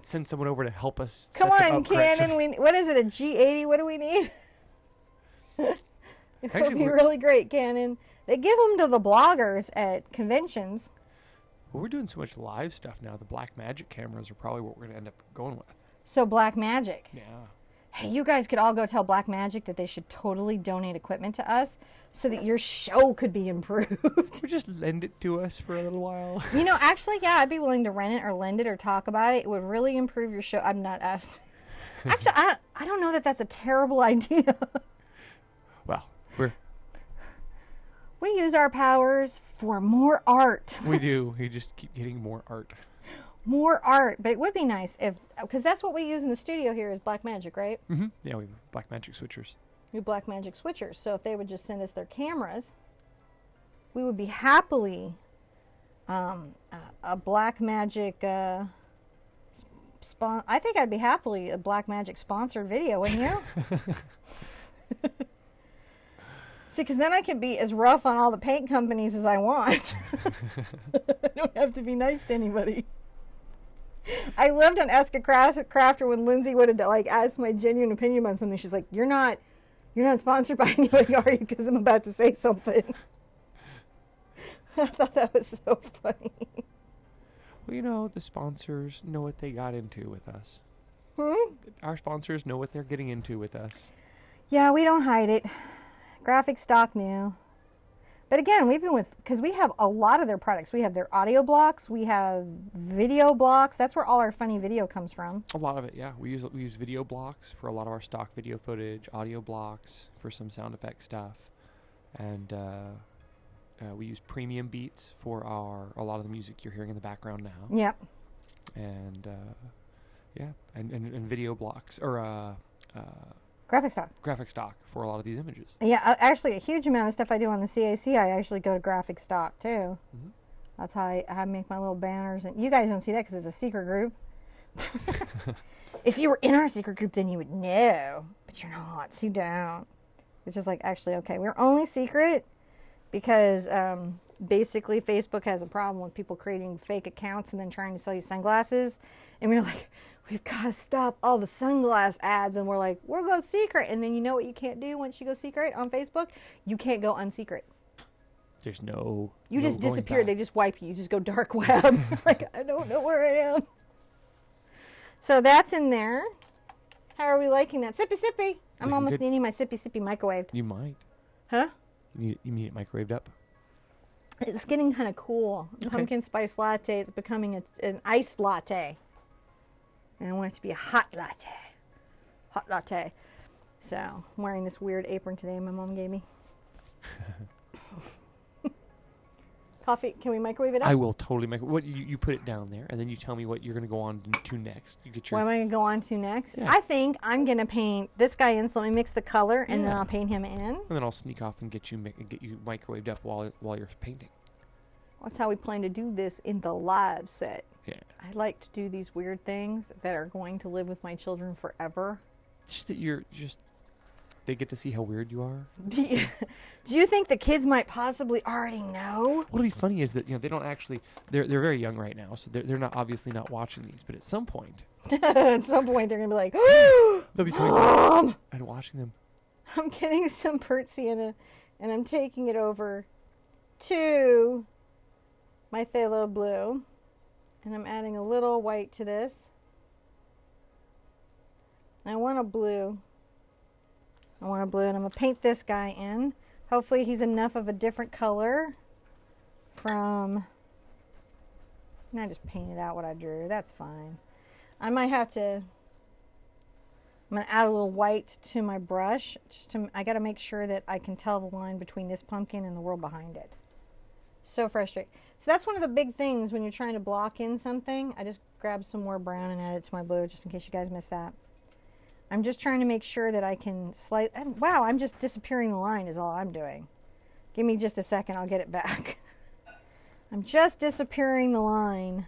B: Send someone over to help us.
A: Come
B: set the
A: on,
B: up correction.
A: Canon. What is it, a G80? What do we need? It would
B: Actually,
A: be
B: we're-
A: really great, Canon. They give them to the bloggers at conventions.
B: Well, we're doing so much live stuff now. The Black Magic cameras are probably what we're going to end up going with.
A: So Black Magic.
B: Yeah.
A: Hey, you guys could all go tell Black Magic that they should totally donate equipment to us so that your show could be improved.
B: Or just lend it to us for a little while.
A: You know, actually, yeah, I'd be willing to rent it or lend it or talk about it. It would really improve your show. I'm not asked. Actually, I don't know that that's a terrible idea.
B: Well,
A: We use our powers for more art.
B: we do. We just keep getting more art.
A: More art. But it would be nice if, because that's what we use in the studio here is Black Magic, right?
B: Mm-hmm. Yeah, we have Black Magic switchers.
A: We have Black Magic switchers. So if they would just send us their cameras, we would be happily a Black Magic I think I'd be happily a Black Magic sponsored video, wouldn't you? See, because then I can be as rough on all the paint companies as I want. I don't have to be nice to anybody. I lived on Ask a Crafter when Lindsay would have like asked my genuine opinion on something. She's like, "You're not sponsored by anybody, are you? Because I'm about to say something." I thought that was so funny.
B: Well, you know, the sponsors know what they got into with us.
A: Hmm?
B: Our sponsors know what they're getting into with us.
A: Yeah, we don't hide it. Graphic stock new. But again, we've been because we have a lot of their products. We have their audio blocks, we have video blocks. That's where all our funny video comes from.
B: A lot of it, yeah. We use video blocks for a lot of our stock video footage, audio blocks for some sound effect stuff, and we use premium beats for a lot of the music you're hearing in the background now.
A: Yep.
B: And and video blocks or graphic stock for a lot of these images.
A: Yeah, actually, a huge amount of stuff I do on the CAC, I actually go to graphic stock too.
B: Mm-hmm.
A: That's how I make my little banners. And you guys don't see that because it's a secret group. If you were in our secret group, then you would know. But you're not, so you don't. Which is like, actually, okay. We're only secret because basically Facebook has a problem with people creating fake accounts and then trying to sell you sunglasses. And we're like, we've got to stop all the sunglass ads. And we're like, we'll go secret. And then you know what you can't do once you go secret on Facebook? You can't go unsecret.
B: There's no...
A: You
B: no
A: just
B: going
A: disappear.
B: back.
A: They just wipe you. You just go dark web. Like, I don't know where I am. So that's in there. How are we liking that? Sippy, sippy. I'm
B: Looking
A: almost
B: good.
A: needing my sippy, sippy microwaved.
B: You might.
A: Huh?
B: You need it microwaved up.
A: It's getting kind of cool.
B: Okay.
A: Pumpkin spice latte. It's becoming an iced latte. And I want it to be a hot latte. Hot latte. So, I'm wearing this weird apron today my mom gave me. Coffee, can we microwave it up?
B: I will totally make what you put it down there, and then you tell me what you're going to go on to next. You get your...
A: What am I going to go on to next?
B: Yeah.
A: I think I'm going to paint this guy in, so let me mix the color, and then
B: Yeah.
A: I'll paint him in.
B: And then I'll sneak off and get you microwaved up while you're painting.
A: That's how we plan to do this in the live set.
B: Yeah.
A: I like to do these weird things that are going to live with my children forever.
B: Just that they get to see how weird you are.
A: Do you think the kids might possibly already know?
B: What'll be funny is that they don't actually they're very young right now, so they're not obviously not watching these. But at some point,
A: At some point, they're going to be like,
B: they'll be coming
A: Mom!
B: back and watching them.
A: I'm getting some burnt sienna, and I'm taking it over to my phthalo blue, and I'm adding a little white to this. I want a blue. And I'm going to paint this guy in. Hopefully he's enough of a different color from... And I just painted out what I drew. That's fine. I might have to... I'm going to add a little white to my brush. I got to make sure that I can tell the line between this pumpkin and the world behind it. So frustrating. So that's one of the big things when you're trying to block in something. I just grabbed some more brown and added it to my blue just in case you guys missed that. I'm just trying to make sure that I can wow, I'm just disappearing the line is all I'm doing. Give me just a second, I'll get it back. I'm just disappearing the line.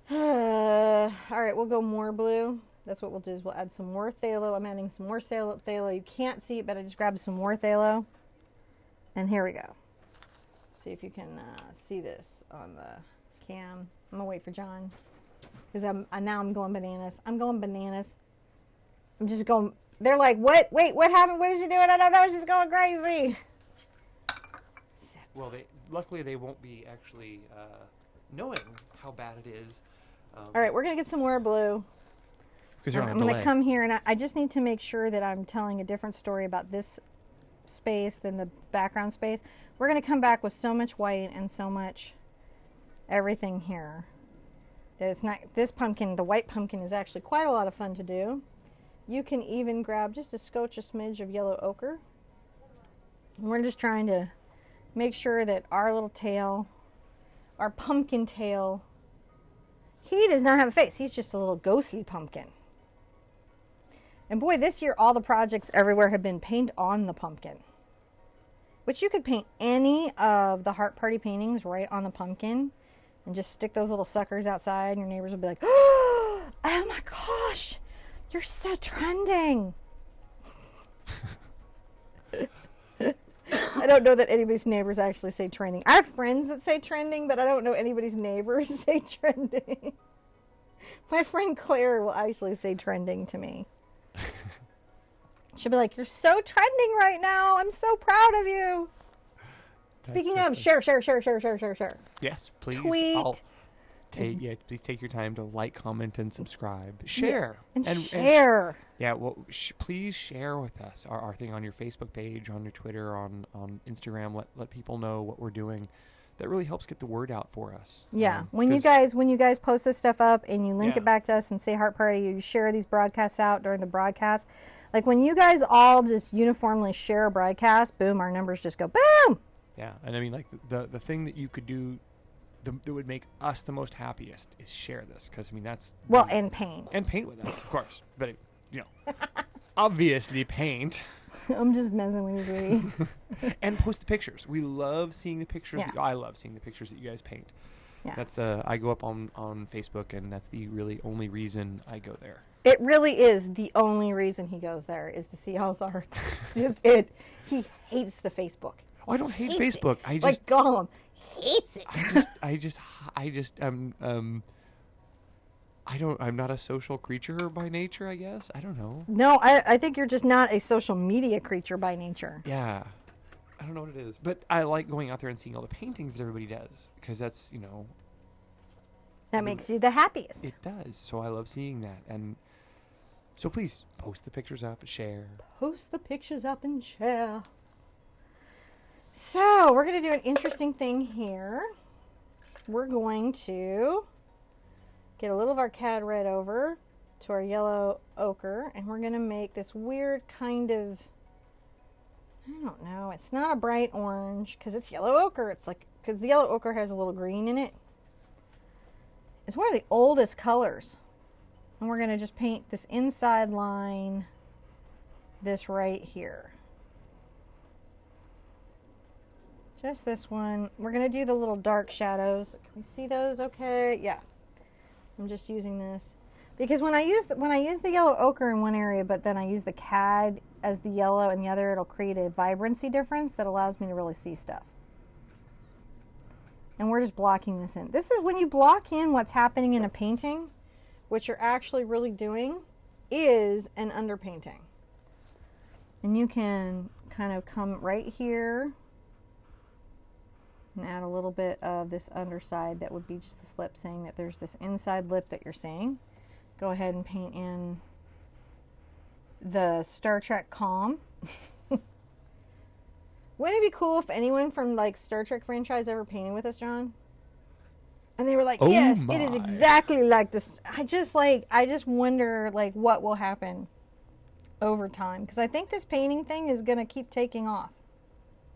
A: All right, we'll go more blue. That's what we'll do is we'll add some more phthalo. I'm adding some more phthalo. You can't see it, but I just grabbed some more phthalo. And here we go. See if you can see this on the cam. I'm gonna wait for John because now I'm going bananas. I'm going bananas. I'm just going. They're like, what? Wait, what happened? What is she doing? I don't know. She's going crazy.
B: Well, luckily they won't be actually knowing how bad it is.
A: All right, we're gonna get some more blue.
B: Because you're on a
A: I'm
B: delay.
A: gonna come here and I just need to make sure that I'm telling a different story about this space than the background space. We're gonna come back with so much white and so much everything here that it's not. This pumpkin, the white pumpkin, is actually quite a lot of fun to do. You can even grab just a smidge of yellow ochre. And we're just trying to make sure that our little tail, our pumpkin tail, he does not have a face. He's just a little ghostly pumpkin. And boy, this year all the projects everywhere have been paint on the pumpkin. Which you could paint any of the Heart Party paintings right on the pumpkin and just stick those little suckers outside and your neighbors will be like, oh my gosh, you're so trending. I don't know that anybody's neighbors actually say trending. I have friends that say trending, but I don't know anybody's neighbors say trending. My friend Claire will actually say trending to me. She'll be like, you're so trending right now. I'm so proud of you. Speaking of, share.
B: Yes, please.
A: Tweet.
B: Please take your time to like, comment, and subscribe. Share.
A: And share.
B: Yeah, well, please share with us our thing on your Facebook page, on your Twitter, on Instagram. Let people know what we're doing. That really helps get the word out for us.
A: Yeah, when you guys post this stuff up and you link it back to us and say Heart Party, you share these broadcasts out during the broadcast. Like when you guys all just uniformly share a broadcast, boom, our numbers just go boom.
B: Yeah, and I mean, like the thing that you could do that would make us the most happiest is share this, because I mean that's
A: and paint
B: with us, of course. But obviously paint.
A: I'm just messing with you, sweetie.
B: And post the pictures. We love seeing the pictures.
A: Yeah.
B: I love seeing the pictures that you guys paint.
A: Yeah.
B: That's I go up on Facebook, and that's the really only reason I go there.
A: It really is the only reason he goes there, is to see y'all's art. Just it. He hates the Facebook.
B: Oh, I don't hate Facebook. I just
A: like Gollum hates it.
B: I'm not a social creature by nature, I guess. I don't know.
A: No, I think you're just not a social media creature by nature.
B: Yeah. I don't know what it is. But I like going out there and seeing all the paintings that everybody does, because that's,
A: that makes you the happiest.
B: It does. So I love seeing that. And so please post the pictures up, share.
A: Post the pictures up and share. So we're going to do an interesting thing here. We're going to get a little of our cad red over to our yellow ochre, and we're going to make this weird kind of, I don't know, it's not a bright orange because it's yellow ochre. It's like, because the yellow ochre has a little green in it. It's one of the oldest colors. And we're going to just paint this inside line, this right here. Just this one. We're going to do the little dark shadows. Can we see those okay? Yeah. I'm just using this. Because when I use the yellow ochre in one area, but then I use the cad as the yellow in the other, it'll create a vibrancy difference that allows me to really see stuff. And we're just blocking this in. This is when you block in what's happening in a painting, what you're actually really doing is an underpainting. And you can kind of come right here and add a little bit of this underside that would be just this lip, saying that there's this inside lip that you're seeing. Go ahead and paint in the Star Trek calm. Wouldn't it be cool if anyone from like Star Trek franchise ever painted with us, John? And they were like, yes, it is exactly like this. I just wonder like what will happen over time, because I think this painting thing is going to keep taking off.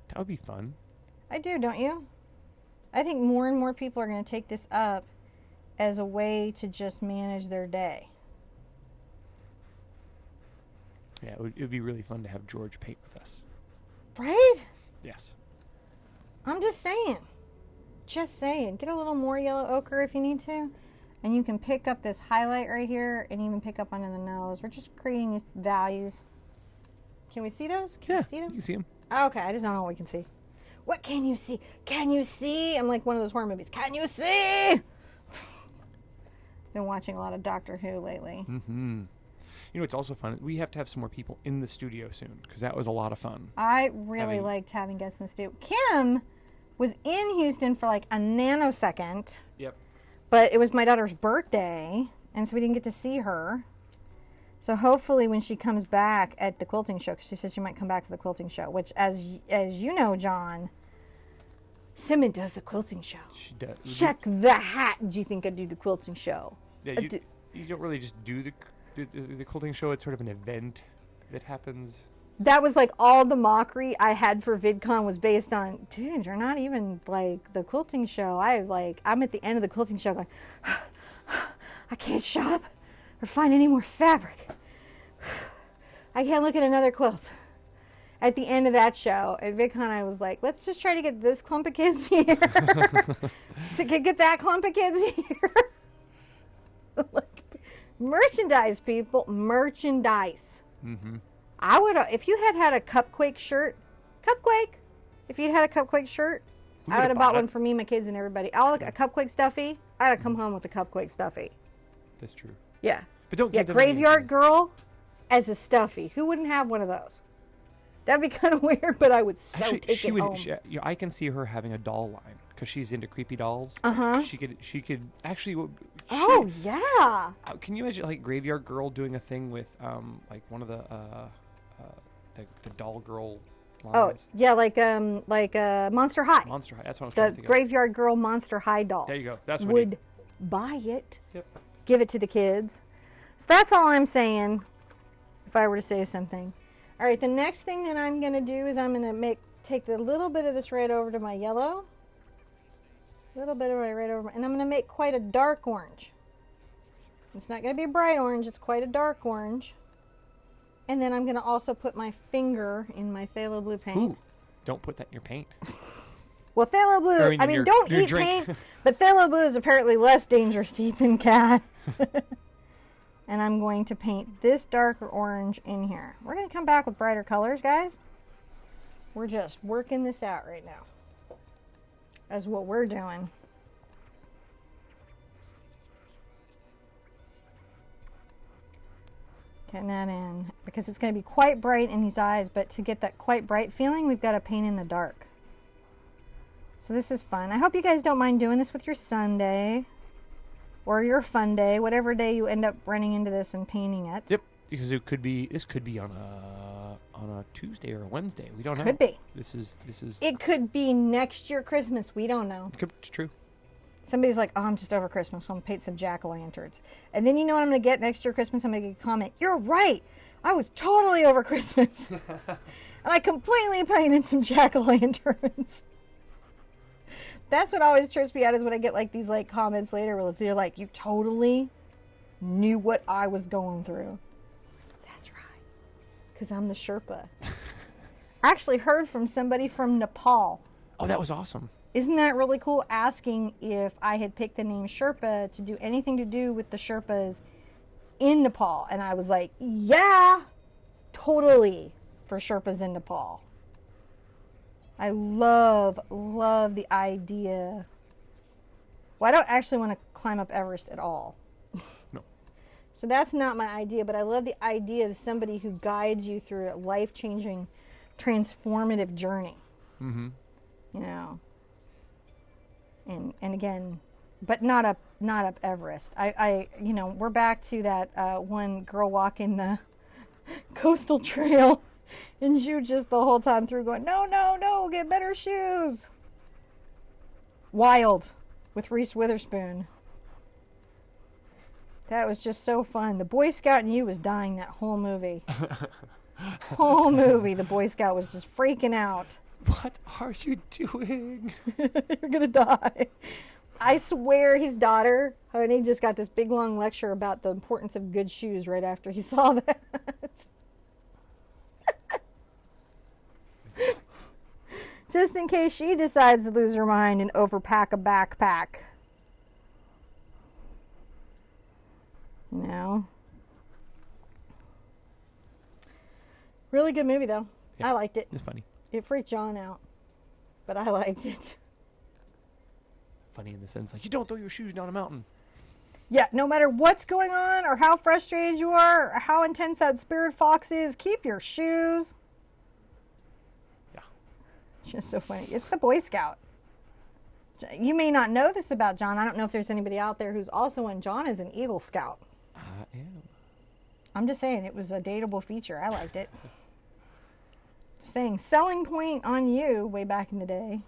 B: That would be fun.
A: I do, don't you? I think more and more people are going to take this up as a way to just manage their day.
B: Yeah, it would be really fun to have George paint with us.
A: Right?
B: Yes.
A: I'm just saying. Just saying. Get a little more yellow ochre if you need to. And you can pick up this highlight right here and even pick up under the nose. We're just creating these values. Can we see those? Can you see them?
B: You can see them.
A: Okay, I just don't know what we can see. What can you see? Can you see? I'm like one of those horror movies. Can you see? Been watching a lot of Doctor Who lately.
B: Mm-hmm. It's also fun. We have to have some more people in the studio soon, because that was a lot of fun.
A: I really liked having guests in the studio. Kim was in Houston for like a nanosecond.
B: Yep.
A: But it was my daughter's birthday, and so we didn't get to see her. So hopefully when she comes back at the quilting show, because she said she might come back for the quilting show, which, as you know, John, Simon does the quilting show.
B: She does.
A: Check the hat. Do you think I do the quilting show?
B: Yeah, you don't really just do the quilting show. It's sort of an event that happens.
A: That was like all the mockery I had for VidCon was based on, dude, you're not even like the quilting show. I'm at the end of the quilting show going, I can't shop or find any more fabric. I can't look at another quilt. At the end of that show, at VidCon, I was like, let's just try to get this clump of kids here. To get that clump of kids here. Like, merchandise, people. Merchandise.
B: Mm-hmm.
A: I would, if you had a Cupquake shirt, if you'd had a Cupquake shirt, I would have bought one for me, my kids, and everybody. A Cupquake stuffy, I'd have come home with a Cupquake stuffy.
B: That's true.
A: Yeah.
B: But don't
A: get Graveyard Girl as a stuffy. Who wouldn't have one of those? That'd be kind of weird, but I would so
B: Actually,
A: take
B: she
A: it
B: would.
A: home.
B: I can see her having a doll line because she's into creepy dolls. She could actually.
A: Oh yeah.
B: Can you imagine like Graveyard Girl doing a thing with like one of the doll girl lines?
A: Oh yeah, like Monster High.
B: Monster High. That's what I'm trying to
A: The
B: think
A: Graveyard Girl Monster High doll.
B: of. There you go. That's what
A: would buy it.
B: Yep.
A: Give it to the kids. So that's all I'm saying. If I were to say something. All right, the next thing that I'm going to do is I'm going to take the little bit of this red over to my yellow. A little bit of my red over, and I'm going to make quite a dark orange. It's not going to be a bright orange, it's quite a dark orange. And then I'm going to also put my finger in my phthalo blue paint.
B: Ooh, don't put that in your paint.
A: Well, phthalo blue, don't eat paint, but phthalo blue is apparently less dangerous to eat than cat. And I'm going to paint this darker orange in here. We're going to come back with brighter colors, guys. We're just working this out right now. That's what we're doing. Getting that in, because it's going to be quite bright in these eyes, but to get that quite bright feeling, we've got to paint in the dark. So this is fun. I hope you guys don't mind doing this with your Sunday. Or your fun day, whatever day you end up running into this and painting it.
B: Yep, because this could be on a Tuesday or a Wednesday. We don't know.
A: Could be.
B: This is.
A: It could be next year Christmas. We don't know.
B: It's true.
A: Somebody's like, oh, I'm just over Christmas, so I'm going to paint some jack-o'-lanterns. And then you know what I'm going to get next year Christmas? I'm going to get a comment, you're right. I was totally over Christmas. And I completely painted some jack-o'-lanterns. That's what always trips me out, is when I get like these like comments later where they're like, you totally knew what I was going through. That's right, because I'm the Sherpa. I actually heard from somebody from Nepal.
B: Oh, that was awesome.
A: Isn't that really cool? Asking if I had picked the name Sherpa to do anything to do with the Sherpas in Nepal. And I was like, yeah, totally, for Sherpas in Nepal. I love the idea. Well, I don't actually want to climb up Everest at all.
B: No.
A: So that's not my idea, but I love the idea of somebody who guides you through a life-changing, transformative journey.
B: Mm-hmm.
A: You know. And again, but not up Everest. I you know, we're back to that one girl walking the coastal trail. And you just the whole time through going, no, no, no, get better shoes. Wild with Reese Witherspoon. That was just so fun. The Boy Scout in you was dying that whole movie. Whole movie, the Boy Scout was just freaking out.
B: What are you doing?
A: You're going to die. I swear his daughter, honey, just got this big long lecture about the importance of good shoes right after he saw that. Just in case she decides to lose her mind and overpack a backpack. You know? Really good movie, though.
B: Yeah,
A: I liked it.
B: It's funny.
A: It freaked John out, but I liked it.
B: Funny in the sense, like, you don't throw your shoes down a mountain.
A: Yeah, no matter what's going on or how frustrated you are or how intense that spirit fox is, keep your shoes.
B: Yeah.
A: It's just so funny. It's the Boy Scout. You may not know this about John. I don't know if there's anybody out there who's also one. John is an Eagle Scout.
B: I am.
A: I'm just saying, it was a dateable feature. I liked it. Just saying, selling point on you way back in the day.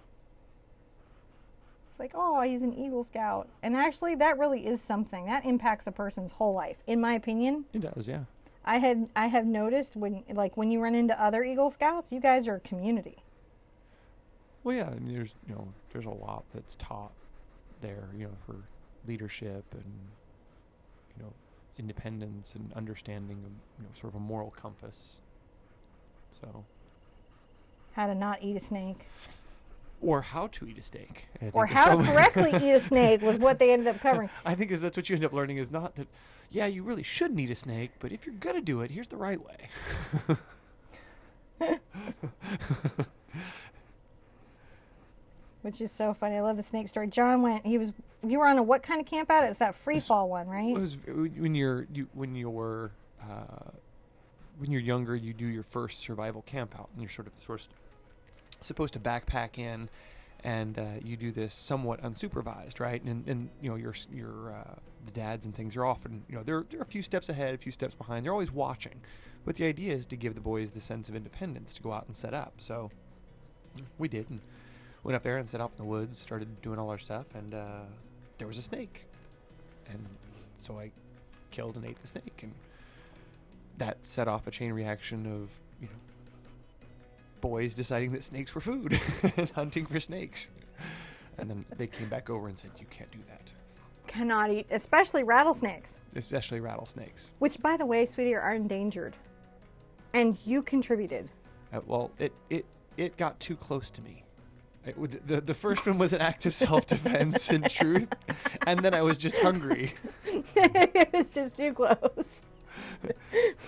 A: Like, oh, he's an Eagle Scout. And actually, that really is something. That impacts a person's whole life, in my opinion.
B: It does, yeah.
A: I have noticed when you run into other Eagle Scouts, you guys are a community.
B: Well, yeah, I mean, there's a lot that's taught there, for leadership and, independence and understanding of, sort of a moral compass. So.
A: How to not eat a snake.
B: Or how to eat a steak.
A: Or how to correctly eat a snake was what they ended up covering.
B: I think that's what you end up learning is not that, yeah, you really shouldn't eat a snake, but if you're going to do it, here's the right way.
A: Which is so funny. I love the snake story. John you were on what kind of camp out? It's that free fall one, right?
B: It was when you're when you're younger, you do your first survival camp out, and you're sort of supposed to backpack in, and you do this somewhat unsupervised, right? And you know, your the dads and things are often, you know, they're a few steps ahead, a few steps behind. They're always watching, but the idea is to give the boys the sense of independence to go out and set up. So we did, and went up there and set up in the woods, started doing all our stuff, and there was a snake, and so I killed and ate the snake, and that set off a chain reaction of, you know, boys deciding that snakes were food and hunting for snakes. And then they came back over and said, you can't do that.
A: Cannot eat, especially rattlesnakes.
B: Especially rattlesnakes.
A: Which, by the way, sweetie, are endangered. And you contributed.
B: Well, it got too close to me. The first one was an act of self-defense in truth, and then I was just hungry.
A: It was just too close.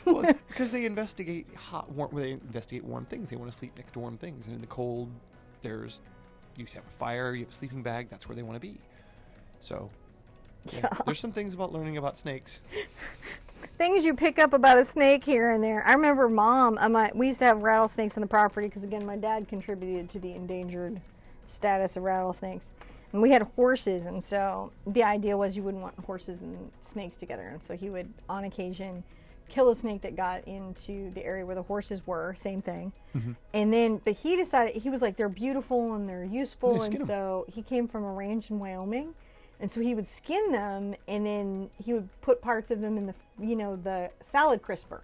B: Well, because they investigate warm things. They want to sleep next to warm things, and in the cold, you have a fire, you have a sleeping bag. That's where they want to be. So, yeah, there's some things about learning about snakes.
A: Things you pick up about a snake here and there. I remember Mom, we used to have rattlesnakes on the property because, again, my dad contributed to the endangered status of rattlesnakes. And we had horses, and so the idea was you wouldn't want horses and snakes together. And so he would, on occasion, kill a snake that got into the area where the horses were, same thing. Mm-hmm. And then, but he decided, he was like, they're beautiful and they're useful. And so he came from a ranch in Wyoming. And so he would skin them, and then he would put parts of them in the, you know, the salad crisper.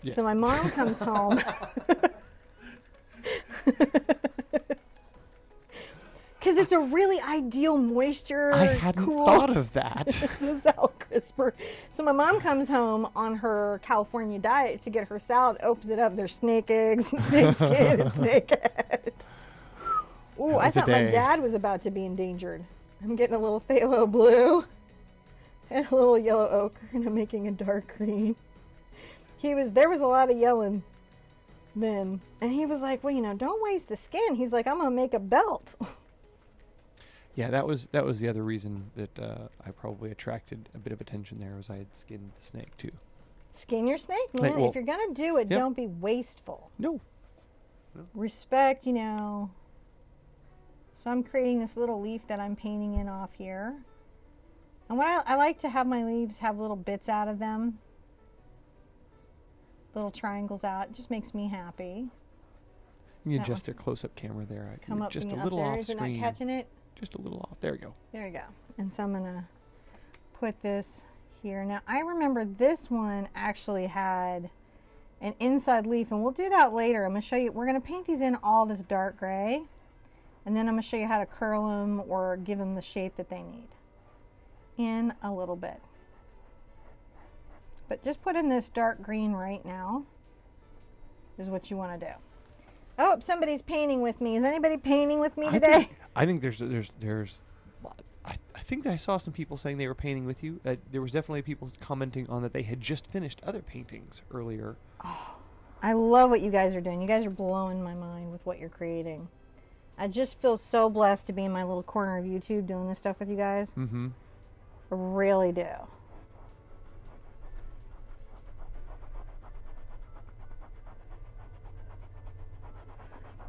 A: Yeah. So my mom comes home. Because it's a really ideal moisture.
B: I hadn't thought of that.
A: The salad crisper. So my mom comes home on her California diet to get her salad, opens it up, there's snake eggs, and snake skin, and snake head. Ooh, I thought my dad was about to be endangered. I'm getting a little phthalo blue and a little yellow ochre, and I'm making a dark green. There was a lot of yelling then. And he was like, well, you know, don't waste the skin. He's like, I'm going to make a belt.
B: Yeah, that was the other reason that I probably attracted a bit of attention there, was I had skinned the snake too.
A: Skin your snake? Man, if you're going to do it, don't be wasteful.
B: No.
A: Respect, you know. So I'm creating this little leaf that I'm painting in off here. And what I like to have my leaves have little bits out of them. Little triangles out. It just makes me happy.
B: You can adjust their close-up camera there.
A: Come up
B: just a
A: little
B: little
A: off
B: off
A: screen.
B: screen.
A: Is it not catching it?
B: Just a little off. There you go.
A: There you go. And so I'm going to put this here. Now, I remember this one actually had an inside leaf, and we'll do that later. I'm going to show you. We're going to paint these in all this dark gray. And then I'm going to show you how to curl them or give them the shape that they need in a little bit. But just put in this dark green right now is what you want to do. Oh, somebody's painting with me. Is anybody painting with me today?
B: I think there's I think I saw some people saying they were painting with you. There was definitely people commenting on that they had just finished other paintings earlier.
A: Oh, I love what you guys are doing. You guys are blowing my mind with what you're creating. I just feel so blessed to be in my little corner of YouTube doing this stuff with you guys. Mm-hmm. I really do.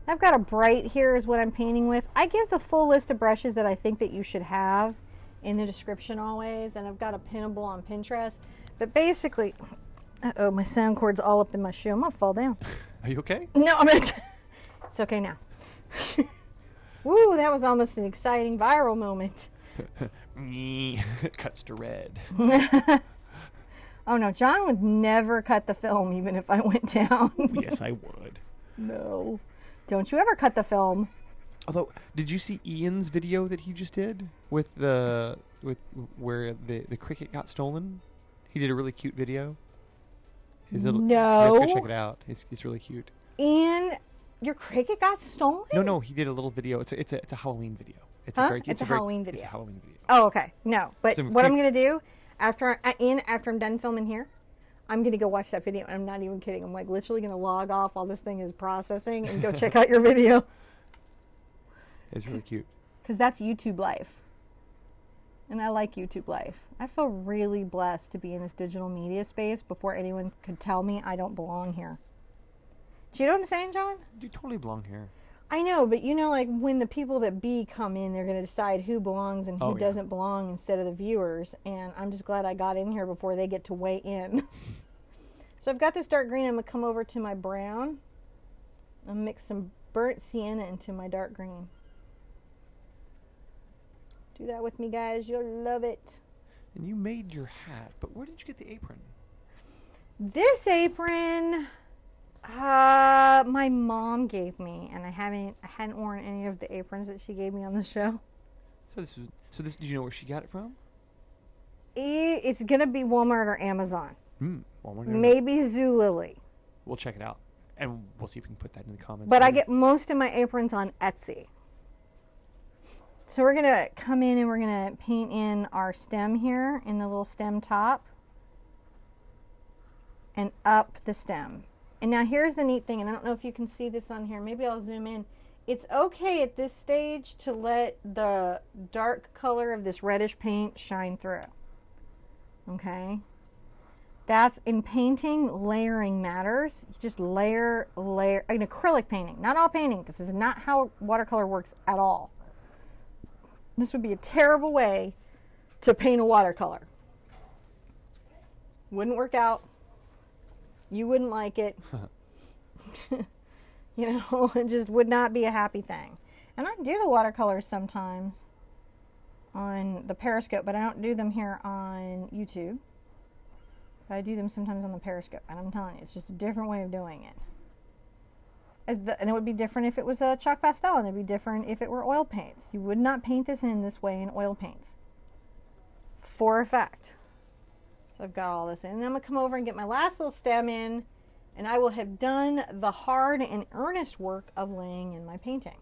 A: I've got a bright here is what I'm painting with. I give the full list of brushes that I think that you should have in the description always, and I've got a pinnable on Pinterest. But basically, uh-oh, my sound cord's all up in my shoe. I'm gonna fall down.
B: Are you okay?
A: No, I'm gonna. It's okay now. Woo, that was almost an exciting viral moment.
B: Cuts to red.
A: Oh no, John would never cut the film even if I went down.
B: Yes, I would.
A: No. Don't you ever cut the film.
B: Although, did you see Ian's video that he just did with where the cricket got stolen? He did a really cute video.
A: No.
B: You have to check it out. It's really cute.
A: Ian, your cricket got stolen?
B: No, he did a little video. It's a Halloween video. It's a
A: Halloween video.
B: It's a Halloween video.
A: Oh, okay. No, but what I'm gonna do after I'm done filming here, I'm gonna go watch that video. And I'm not even kidding. I'm like literally gonna log off while this thing is processing and go check out your video.
B: It's really cute.
A: Because that's YouTube life. And I like YouTube life. I feel really blessed to be in this digital media space before anyone could tell me I don't belong here. Do you know what I'm saying, John?
B: You totally belong here.
A: I know, but you know, like when the people that be come in, they're going to decide who belongs and who doesn't belong instead of the viewers. And I'm just glad I got in here before they get to weigh in. So I've got this dark green. I'm going to come over to my brown. I'll mix some burnt sienna into my dark green. Do that with me, guys. You'll love it.
B: And you made your hat, but where did you get the apron?
A: This apron, my mom gave me, and I hadn't worn any of the aprons that she gave me on the show.
B: So this. Did you know where she got it from?
A: It's gonna be Walmart or Amazon.
B: Walmart.
A: Maybe Zulily.
B: We'll check it out, and we'll see if we can put that in the comments.
A: But later. I get most of my aprons on Etsy. So we're gonna come in and we're gonna paint in our stem here in the little stem top and up the stem. And now here's the neat thing, and I don't know if you can see this on here. Maybe I'll zoom in. It's okay at this stage to let the dark color of this reddish paint shine through. Okay? That's in painting, layering matters. You just layer, in acrylic painting. Not all painting, because this is not how watercolor works at all. This would be a terrible way to paint a watercolor. Wouldn't work out. You wouldn't like it. You know, it just would not be a happy thing. And I do the watercolors sometimes on the Periscope, but I don't do them here on YouTube. I do them sometimes on the Periscope, and I'm telling you, it's just a different way of doing it. And it would be different if it was a chalk pastel, and it'd be different if it were oil paints. You would not paint this in this way in oil paints. For a fact. So I've got all this in. And then I'm going to come over and get my last little stem in, and I will have done the hard and earnest work of laying in my painting.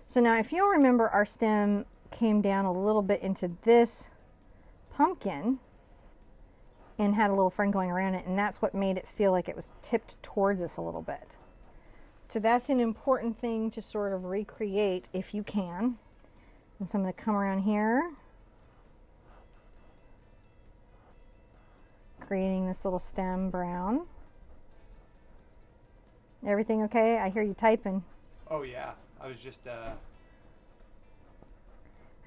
A: So now if you'll remember, our stem came down a little bit into this pumpkin and had a little friend going around it, and that's what made it feel like it was tipped towards us a little bit. So that's an important thing to sort of recreate if you can. And so I'm going to come around here, creating this little stem brown. Everything okay? I hear you typing.
B: Oh yeah, I was just
A: I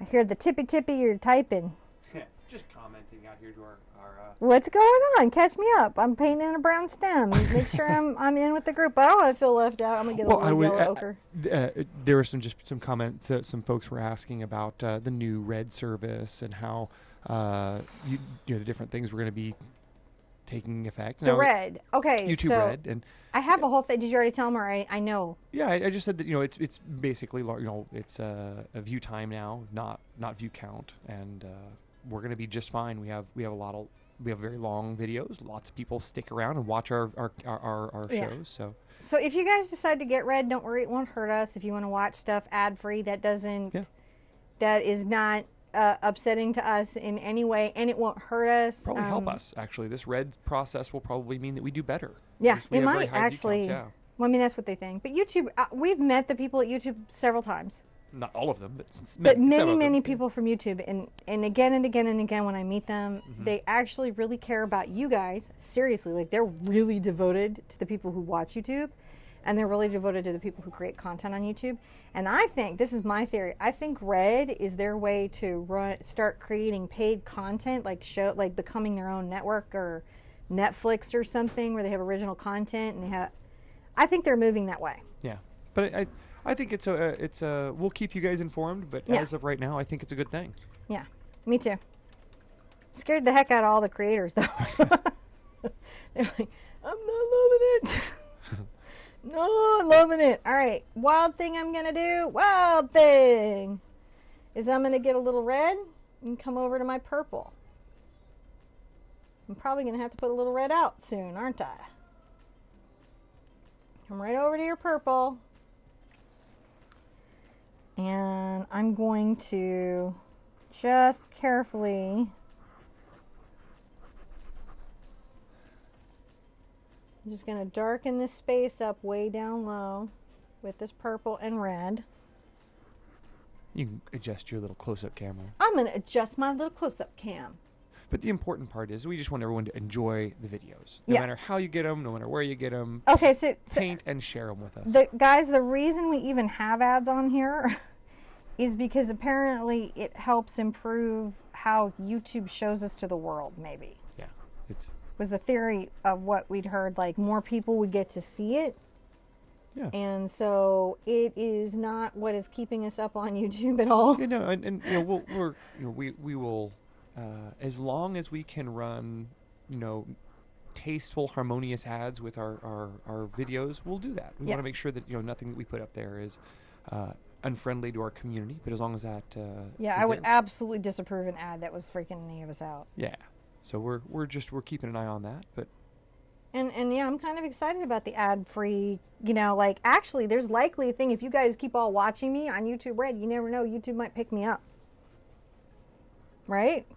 A: hear the tippy you're typing.
B: just commenting out here to our
A: What's going on? Catch me up. I'm painting a brown stem. Make sure I'm in with the group. I don't want to feel left out. I'm gonna get a little yellow ochre.
B: There were some comments that some folks were asking about the new red service and how you know the different things were going to be taking effect.
A: The
B: now,
A: red. Okay.
B: YouTube
A: so
B: red, and
A: I have a whole thing. Did you already tell them, or I know?
B: Yeah, I just said that it's basically it's a view time now, not view count, and we're going to be just fine. We have very long videos. Lots of people stick around and watch our shows. So
A: if you guys decide to get red, don't worry, it won't hurt us. If you want to watch stuff ad free, that is not upsetting to us in any way, and it won't hurt us.
B: Probably help us actually. This red process will probably mean that we do better.
A: Yeah, it might actually. Well, I mean, that's what they think. But YouTube, we've met the people at YouTube several times.
B: Not all of them,
A: but many people from YouTube, and again and again and again when I meet them, they actually really care about you guys. Seriously, like they're really devoted to the people who watch YouTube, and they're really devoted to the people who create content on YouTube. And I think, this is my theory, I think red is their way to start creating paid content, like becoming their own network or Netflix or something where they have original content, and I think they're moving that way.
B: Yeah, but I think it's a we'll keep you guys informed, but as of right now, I think it's a good thing.
A: Yeah, me too. Scared the heck out of all the creators, though. They're like, I'm not loving it. No, loving it. All right, wild thing I'm going to do, is I'm going to get a little red and come over to my purple. I'm probably going to have to put a little red out soon, aren't I? Come right over to your purple. And I'm going to just carefully I'm just going to darken this space up way down low with this purple and red.
B: You can adjust your little close-up camera.
A: I'm going to adjust my little close-up cam.
B: But the important part is we just want everyone to enjoy the videos. No matter how you get them, no matter where you get them.
A: Okay, so
B: paint and share them with us.
A: The reason we even have ads on here is because apparently it helps improve how YouTube shows us to the world, maybe.
B: Yeah.
A: Was the theory of what we'd heard, like more people would get to see it.
B: Yeah.
A: And so it is not what is keeping us up on YouTube at all.
B: Yeah, no, and you know, we will, as long as we can run, you know, tasteful, harmonious ads with our videos, we'll do that. We want to make sure that, you know, nothing that we put up there is unfriendly to our community, but as long as that
A: I would absolutely disapprove an ad that was freaking any of us out.
B: Yeah. So we're keeping an eye on that, but
A: and yeah, I'm kind of excited about the ad-free, you know, like actually there's likely a thing if you guys keep all watching me on YouTube Red, you never know, YouTube might pick me up. Right?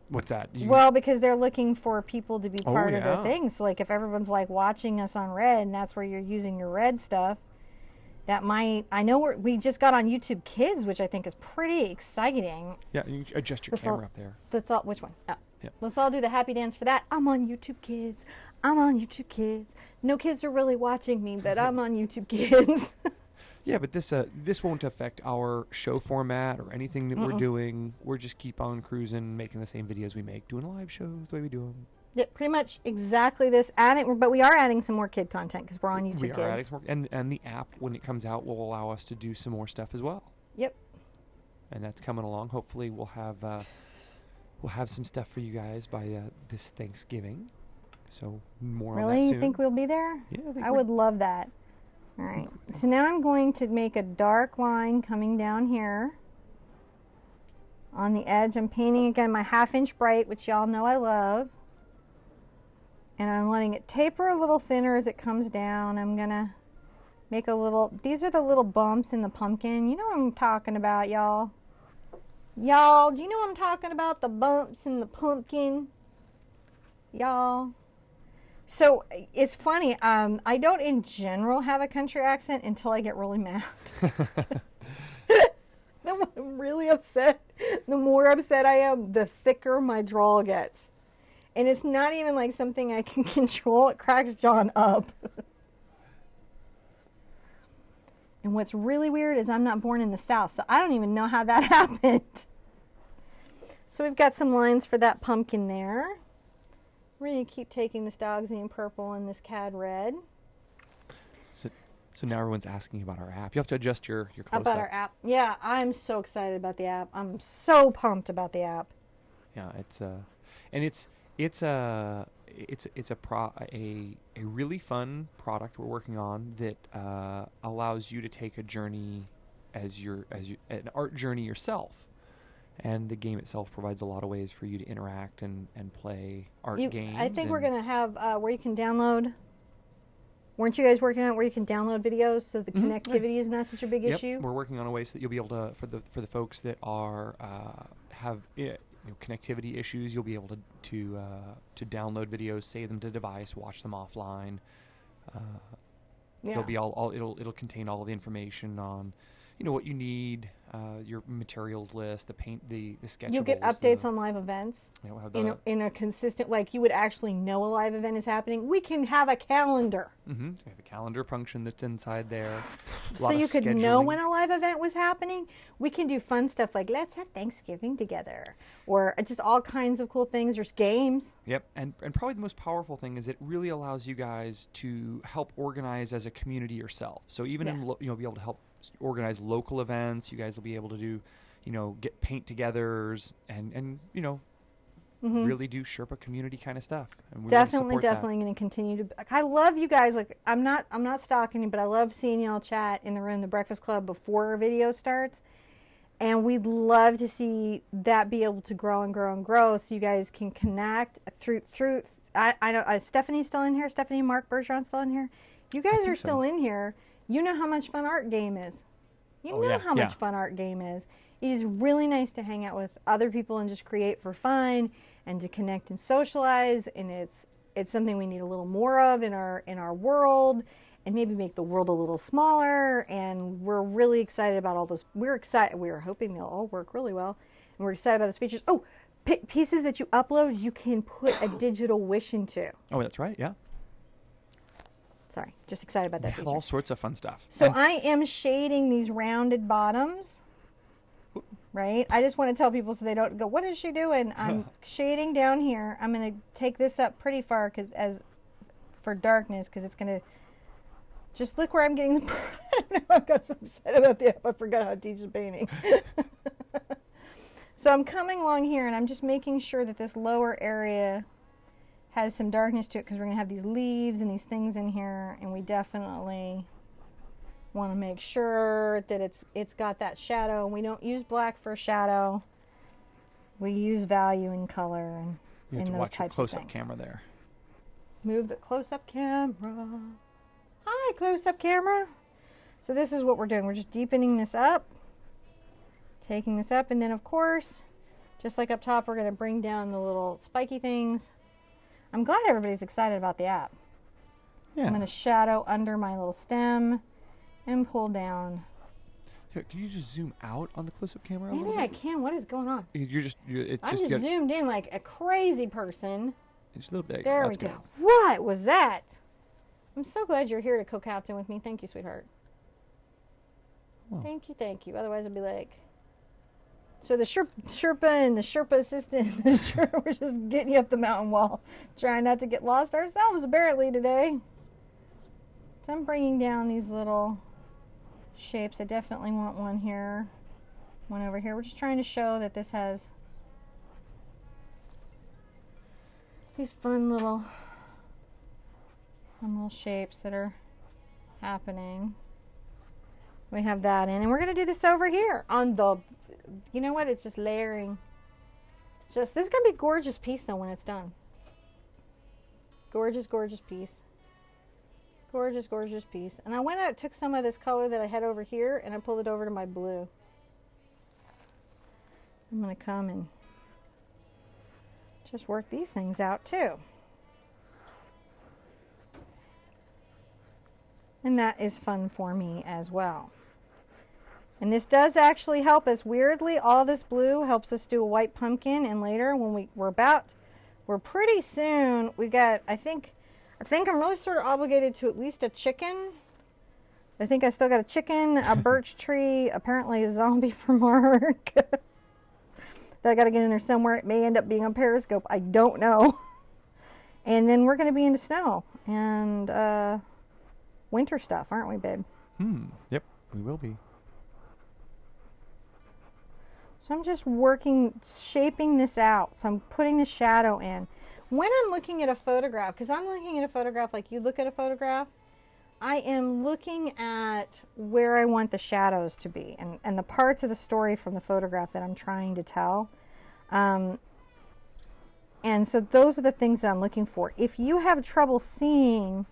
B: What's that?
A: Well, because they're looking for people to be part of their thing. So like if everyone's like watching us on Red and that's where you're using your Red stuff, that might, I know we just got on YouTube Kids, which I think is pretty exciting.
B: Yeah, you can adjust your camera up there.
A: Let's all, which one? Oh.
B: Yeah.
A: Let's all do the happy dance for that. I'm on YouTube Kids. I'm on YouTube Kids. No kids are really watching me, but I'm on YouTube Kids.
B: Yeah, but this won't affect our show format or anything that we're doing. We're just keep on cruising, making the same videos we make, doing live shows the way we do them.
A: Yeah, pretty much exactly this. But we are adding some more kid content because we're on YouTube Kids.
B: We are adding some more, and the app, when it comes out, will allow us to do some more stuff as well.
A: Yep.
B: And that's coming along. Hopefully, we'll have some stuff for you guys by this Thanksgiving. So more on that soon.
A: Really? You think we'll be there?
B: Yeah,
A: I would love that. All right. So now I'm going to make a dark line coming down here on the edge. I'm painting again my 1/2 inch bright, which y'all know I love. And I'm letting it taper a little thinner as it comes down. I'm going to make a little, these are the little bumps in the pumpkin. You know what I'm talking about, y'all. Y'all, do you know what I'm talking about? The bumps in the pumpkin. Y'all. So it's funny. I don't in general have a country accent until I get really mad. Then when I'm really upset, the more upset I am, the thicker my drawl gets. And it's not even like something I can control. It cracks John up. And what's really weird is I'm not born in the South, so I don't even know how that happened. So we've got some lines for that pumpkin there. We're going to keep taking this Dogsian purple and this Cad red.
B: So now everyone's asking about our app. You have to adjust your close-up.
A: About our app. Yeah, I'm so excited about the app. I'm so pumped about the app.
B: Yeah, it's a really fun product we're working on that allows you to take a journey as an art journey yourself. And the game itself provides a lot of ways for you to interact and play art games.
A: I think we're going to have where you can download. Weren't you guys working on where you can download videos so the connectivity is not such a big issue?
B: We're working on a way so that you'll be able to, for the folks that are have connectivity issues, you'll be able to download videos, save them to the device, watch them offline. They'll be it'll contain all of the information on what you need, your materials list, the paint, the sketchables.
A: You'll get updates on live events.
B: Yeah, we'll have
A: in a consistent, like you would actually know a live event is happening. We can have a calendar.
B: We have a calendar function that's inside there.
A: So you could know when a live event was happening. We can do fun stuff like let's have Thanksgiving together, or just all kinds of cool things. There's games.
B: Yep, and probably the most powerful thing is it really allows you guys to help organize as a community yourself. So even be able to help organize local events. You guys will be able to do, get paint togethers and really do Sherpa community kind of stuff. And we
A: definitely going to continue to. I love you guys. Like I'm not stalking you, but I love seeing y'all chat in the room, the Breakfast Club, before our video starts. And we'd love to see that be able to grow and grow and grow, so you guys can connect through. I know Stephanie's still in here. Stephanie and Mark Bergeron's still in here. You guys are still in here. You know how much fun Art Game is. You know how much fun Art Game is. It is really nice to hang out with other people and just create for fun and to connect and socialize. And it's something we need a little more of in our world. and maybe make the world a little smaller. And we're really excited about all those. We're excited. We're hoping they'll all work really well. And we're excited about those features. Oh, pieces that you upload, you can put a digital wish into.
B: Oh, that's right. Yeah.
A: Sorry, just excited about that
B: We have
A: feature.
B: all sorts of fun stuff.
A: So
B: And-
A: I am shading these rounded bottoms, right? I just want to tell people so they don't go, what is she doing? I'm shading down here. I'm going to take this up pretty far for darkness, because it's going to, just look where I'm getting the, I don't know, I got so excited about the app, I forgot how to teach the painting. So I'm coming along here, and I'm just making sure that this lower area has some darkness to it, because we're going to have these leaves and these things in here, and we definitely want to make sure that it's got that shadow. We don't use black for shadow. We use value in color and
B: You have
A: in
B: to
A: those
B: watch your
A: types of
B: close-up
A: things.
B: camera there.
A: Move the close-up camera. Hi, close-up camera. So this is what we're doing. We're just deepening this up, taking this up, and then of course, just like up top, we're going to bring down the little spiky things. I'm glad everybody's excited about the app.
B: Yeah.
A: I'm going to shadow under my little stem and pull down.
B: Can you just zoom out on the close-up camera a
A: Maybe
B: little
A: I
B: bit?
A: can. What is going on?
B: It's
A: I'm
B: just,
A: just zoomed in like a crazy person.
B: just a little bit.
A: There we
B: That's
A: go.
B: good.
A: What was that? I'm so glad you're here to co-captain with me. Thank you, sweetheart.
B: Well.
A: Thank you, thank you. Otherwise, I'd be like... So the Sherpa and the Sherpa assistant, we're just getting you up the mountain wall, trying not to get lost ourselves, apparently, today. So I'm bringing down these little shapes. I definitely want one here, one over here. We're just trying to show that this has these fun little shapes that are happening. We have that in, and we're going to do this over here on the, you know what, it's just layering. This is going to be a gorgeous piece though when it's done. Gorgeous, gorgeous piece. Gorgeous, gorgeous piece. And I went out, took some of this color that I had over here, and I pulled it over to my blue. I'm going to come and just work these things out too. And that is fun for me as well. And this does actually help us. Weirdly, all this blue helps us do a white pumpkin, and later when we're pretty soon, we got, I think I'm really sort of obligated to at least a chicken. I think I still got a chicken, a birch tree, apparently a zombie for Mark. That I got to get in there somewhere. It may end up being on Periscope. I don't know. And then we're going to be into snow and winter stuff, aren't we, babe?
B: Yep, we will be.
A: So I'm just shaping this out. So I'm putting the shadow in. When I'm looking at a photograph, because I'm looking at a photograph like you look at a photograph, I am looking at where I want the shadows to be and the parts of the story from the photograph that I'm trying to tell. And so those are the things that I'm looking for. If you have trouble seeing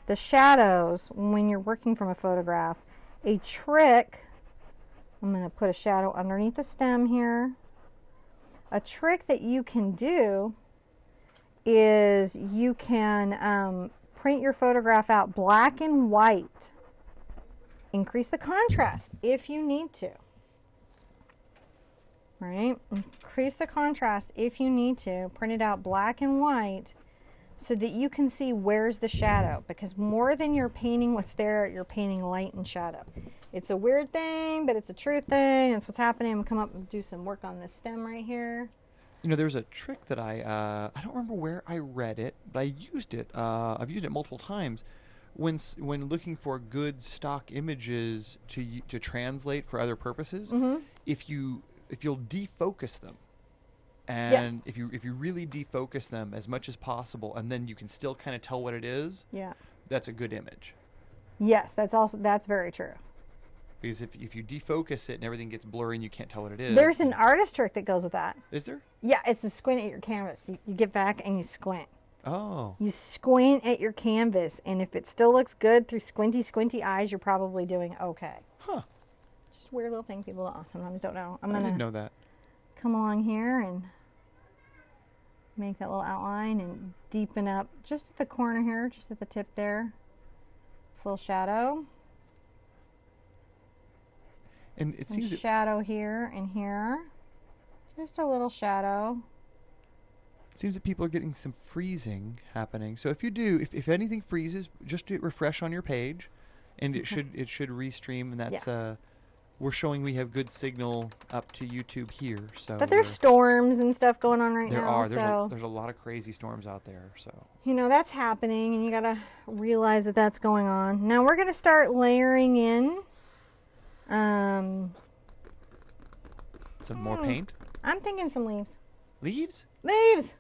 A: the shadows when you're working from a photograph, a trick, I'm going to put a shadow underneath the stem here. A trick that you can do is you can print your photograph out black and white. Increase the contrast if you need to. Right? Increase the contrast if you need to. Print it out black and white so that you can see where's the shadow. Because more than you're painting what's there, you're painting light and shadow. It's a weird thing, but it's a true thing. That's what's happening. I'm going to come up and do some work on this stem right here.
B: You know, there's a trick that I don't remember where I read it, but I used it. I've used it multiple times when looking for good stock images to translate for other purposes.
A: Mm-hmm.
B: If you'll defocus them, and if you really defocus them as much as possible, and then you can still kind of tell what it is.
A: Yeah.
B: That's a good image.
A: Yes, that's very true.
B: Because if you defocus it and everything gets blurry and you can't tell what it is.
A: There's an artist trick that goes with that.
B: Is there?
A: Yeah, it's to squint at your canvas. You get back and you squint.
B: Oh.
A: You squint at your canvas, and if it still looks good through squinty eyes, you're probably doing okay.
B: Huh.
A: Just a weird little thing people sometimes don't know.
B: I didn't know that.
A: Come along here and make that little outline and deepen up just at the corner here, just at the tip there. This little shadow.
B: And it seems
A: shadow here and here. Just a little shadow.
B: It seems that people are getting some freezing happening. So if you do, if anything freezes, just hit refresh on your page, and it should restream. And that's we're showing we have good signal up to YouTube here. So
A: but there's storms and stuff going on right now.
B: There's a lot of crazy storms out there. So
A: you know that's happening, and you gotta realize that that's going on. Now we're gonna start layering in.
B: Some more paint.
A: I'm thinking some leaves.
B: Leaves?
A: Leaves!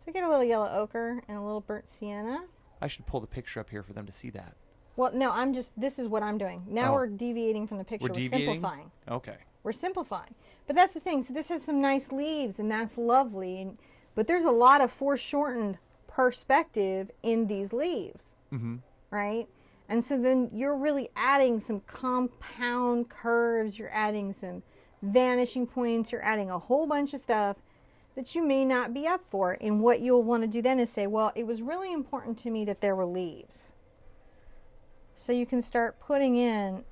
A: So get a little yellow ochre and a little burnt sienna.
B: I should pull the picture up here for them to see that.
A: Well, no, this is what I'm doing. Now we're deviating from the picture.
B: We're deviating?
A: Simplifying.
B: Okay.
A: We're simplifying. But that's the thing. So this has some nice leaves, and that's lovely. But there's a lot of foreshortened perspective in these leaves.
B: Mm-hmm.
A: Right? And so then you're really adding some compound curves. You're adding some vanishing points. You're adding a whole bunch of stuff that you may not be up for. And what you'll want to do then is say, well, it was really important to me that there were leaves. So you can start putting in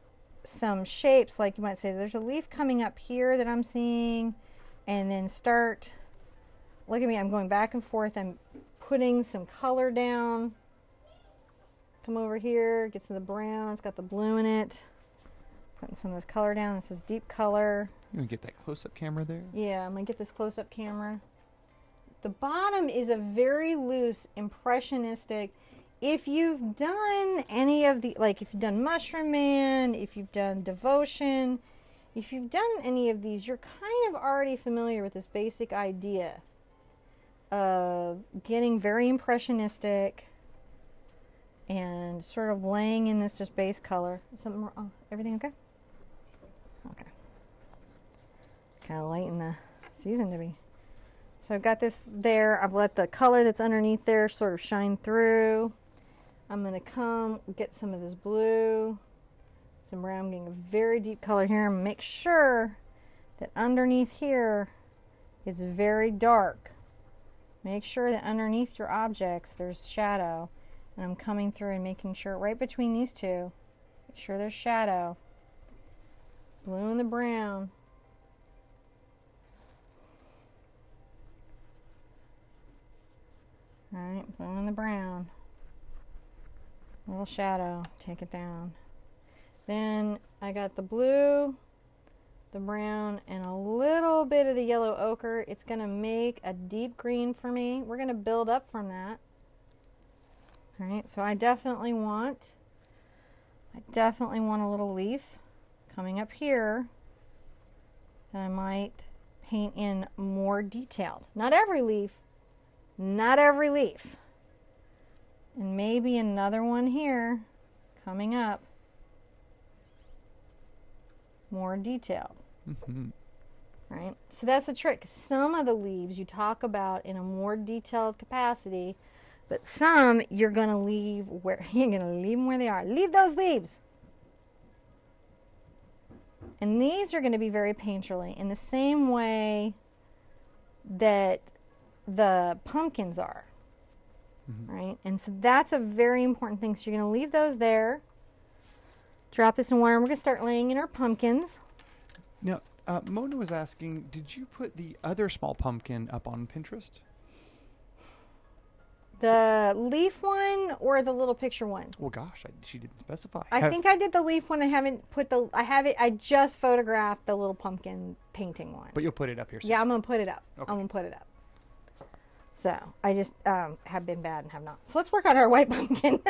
A: some shapes, like you might say, there's a leaf coming up here that I'm seeing, and then start, look at me, I'm going back and forth, I'm putting some color down. Come over here, get some of the brown, it's got the blue in it. Putting some of this color down, this is deep color.
B: You want to get that close-up camera there?
A: Yeah, I'm going to get this close-up camera. The bottom is a very loose, impressionistic. If you've done any of the, like if you've done Mushroom Man, if you've done Devotion, if you've done any of these, you're kind of already familiar with this basic idea of getting very impressionistic and sort of laying in this just base color. Something more, oh, everything okay? Okay. Kind of late in the season to be. So I've got this there. I've let the color that's underneath there sort of shine through. I'm going to come get some of this blue, some brown. I'm getting a very deep color here. And make sure that underneath here it's very dark. Make sure that underneath your objects there's shadow. And I'm coming through and making sure right between these two, make sure there's shadow. Blue and the brown. Alright, blue and the brown. A little shadow, take it down. Then I got the blue, the brown, and a little bit of the yellow ochre. It's going to make a deep green for me. We're going to build up from that. Alright, so I definitely want a little leaf coming up here that I might paint in more detailed. Not every leaf. Not every leaf. And maybe another one here coming up. More detailed.
B: Mm-hmm.
A: Right? So that's the trick. Some of the leaves you talk about in a more detailed capacity, but some you're going to leave where you're going to leave them where they are. Leave those leaves. And these are going to be very painterly in the same way that the pumpkins are. Mm-hmm. Right? And so that's a very important thing. So you're going to leave those there. Drop this in water, and we're going to start laying in our pumpkins.
B: Now, Mona was asking, did you put the other small pumpkin up on Pinterest?
A: The leaf one or the little picture one?
B: Well, gosh, she didn't specify.
A: I think I did the leaf one. I haven't put the, I just photographed the little pumpkin painting one.
B: But you'll put it up here soon.
A: Yeah, I'm going to put it up.
B: Okay.
A: I'm going to put it up. So, I just have been bad and have not. So let's work on our white pumpkin.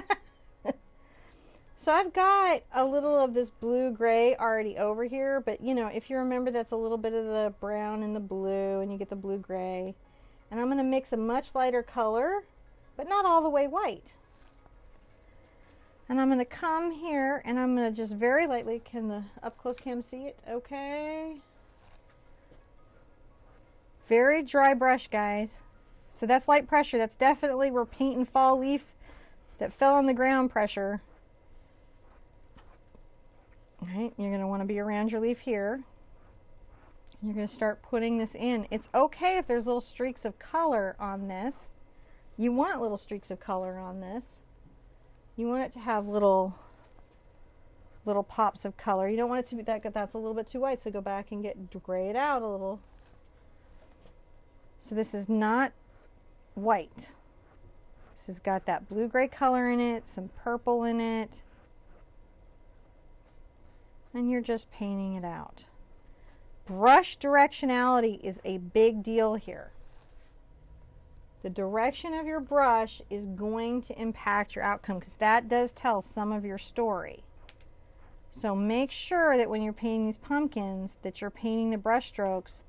A: So I've got a little of this blue-gray already over here, but you know, if you remember, that's a little bit of the brown and the blue, and you get the blue-gray. And I'm going to mix a much lighter color, but not all the way white. And I'm going to come here, and I'm going to just very lightly, can the up-close cam see it? Okay. Very dry brush, guys. So that's light pressure. That's definitely, we're painting fall leaf that fell on the ground pressure. All right, you're going to want to be around your leaf here. You're going to start putting this in. It's okay if there's little streaks of color on this. You want little streaks of color on this. You want it to have little pops of color. You don't want it to be that's a little bit too white, so go back and gray it out a little. So this is not white. This has got that blue-gray color in it, some purple in it, and you're just painting it out. Brush directionality is a big deal here. The direction of your brush is going to impact your outcome because that does tell some of your story. So make sure that when you're painting these pumpkins that you're painting the brush strokes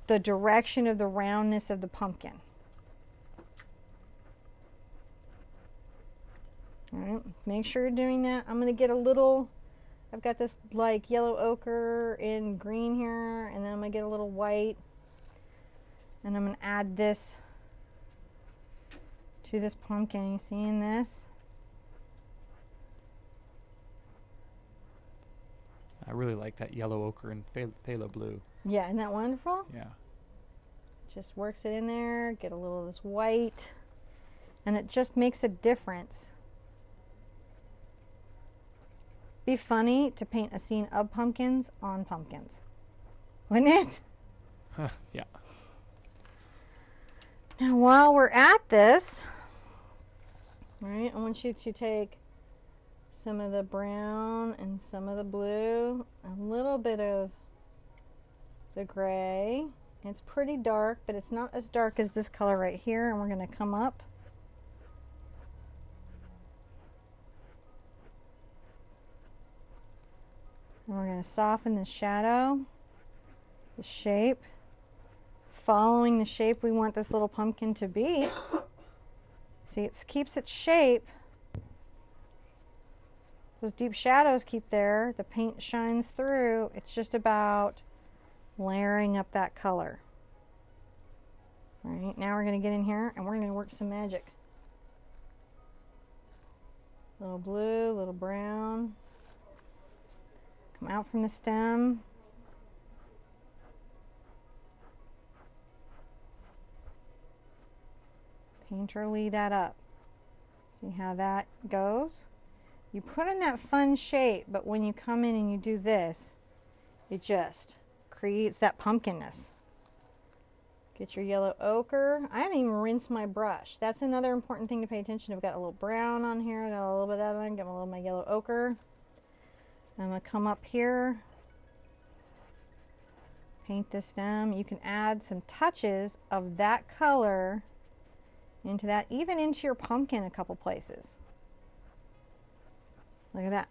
A: the direction of the roundness of the pumpkin. All right, make sure you're doing that. I'm going to get a little, I've got this like yellow ochre in green here, and then I'm going to get a little white, and I'm going to add this to this pumpkin. You seeing this?
B: I really like that yellow ochre and phthalo blue.
A: Yeah, isn't that wonderful?
B: Yeah.
A: Just works it in there, get a little of this white, and it just makes a difference. Be funny to paint a scene of pumpkins on pumpkins, wouldn't it?
B: Yeah.
A: Now while we're at this, right, I want you to take some of the brown and some of the blue, a little bit of the gray. It's pretty dark, but it's not as dark as this color right here, and we're going to come up. And we're going to soften the shadow, the shape, following the shape we want this little pumpkin to be. See, it keeps its shape. Those deep shadows keep there. The paint shines through. It's just about layering up that color. All right, now we're going to get in here and we're going to work some magic. Little blue, little brown. Come out from the stem. Painterly that up. See how that goes? You put in that fun shape, but when you come in and you do this, it just creates that pumpkinness. Get your yellow ochre. I haven't even rinsed my brush. That's another important thing to pay attention to. I've got a little brown on here. I got a little bit of that on. Get a little of my yellow ochre. I'm going to come up here. Paint the stem. You can add some touches of that color into that, even into your pumpkin a couple places. Look at that.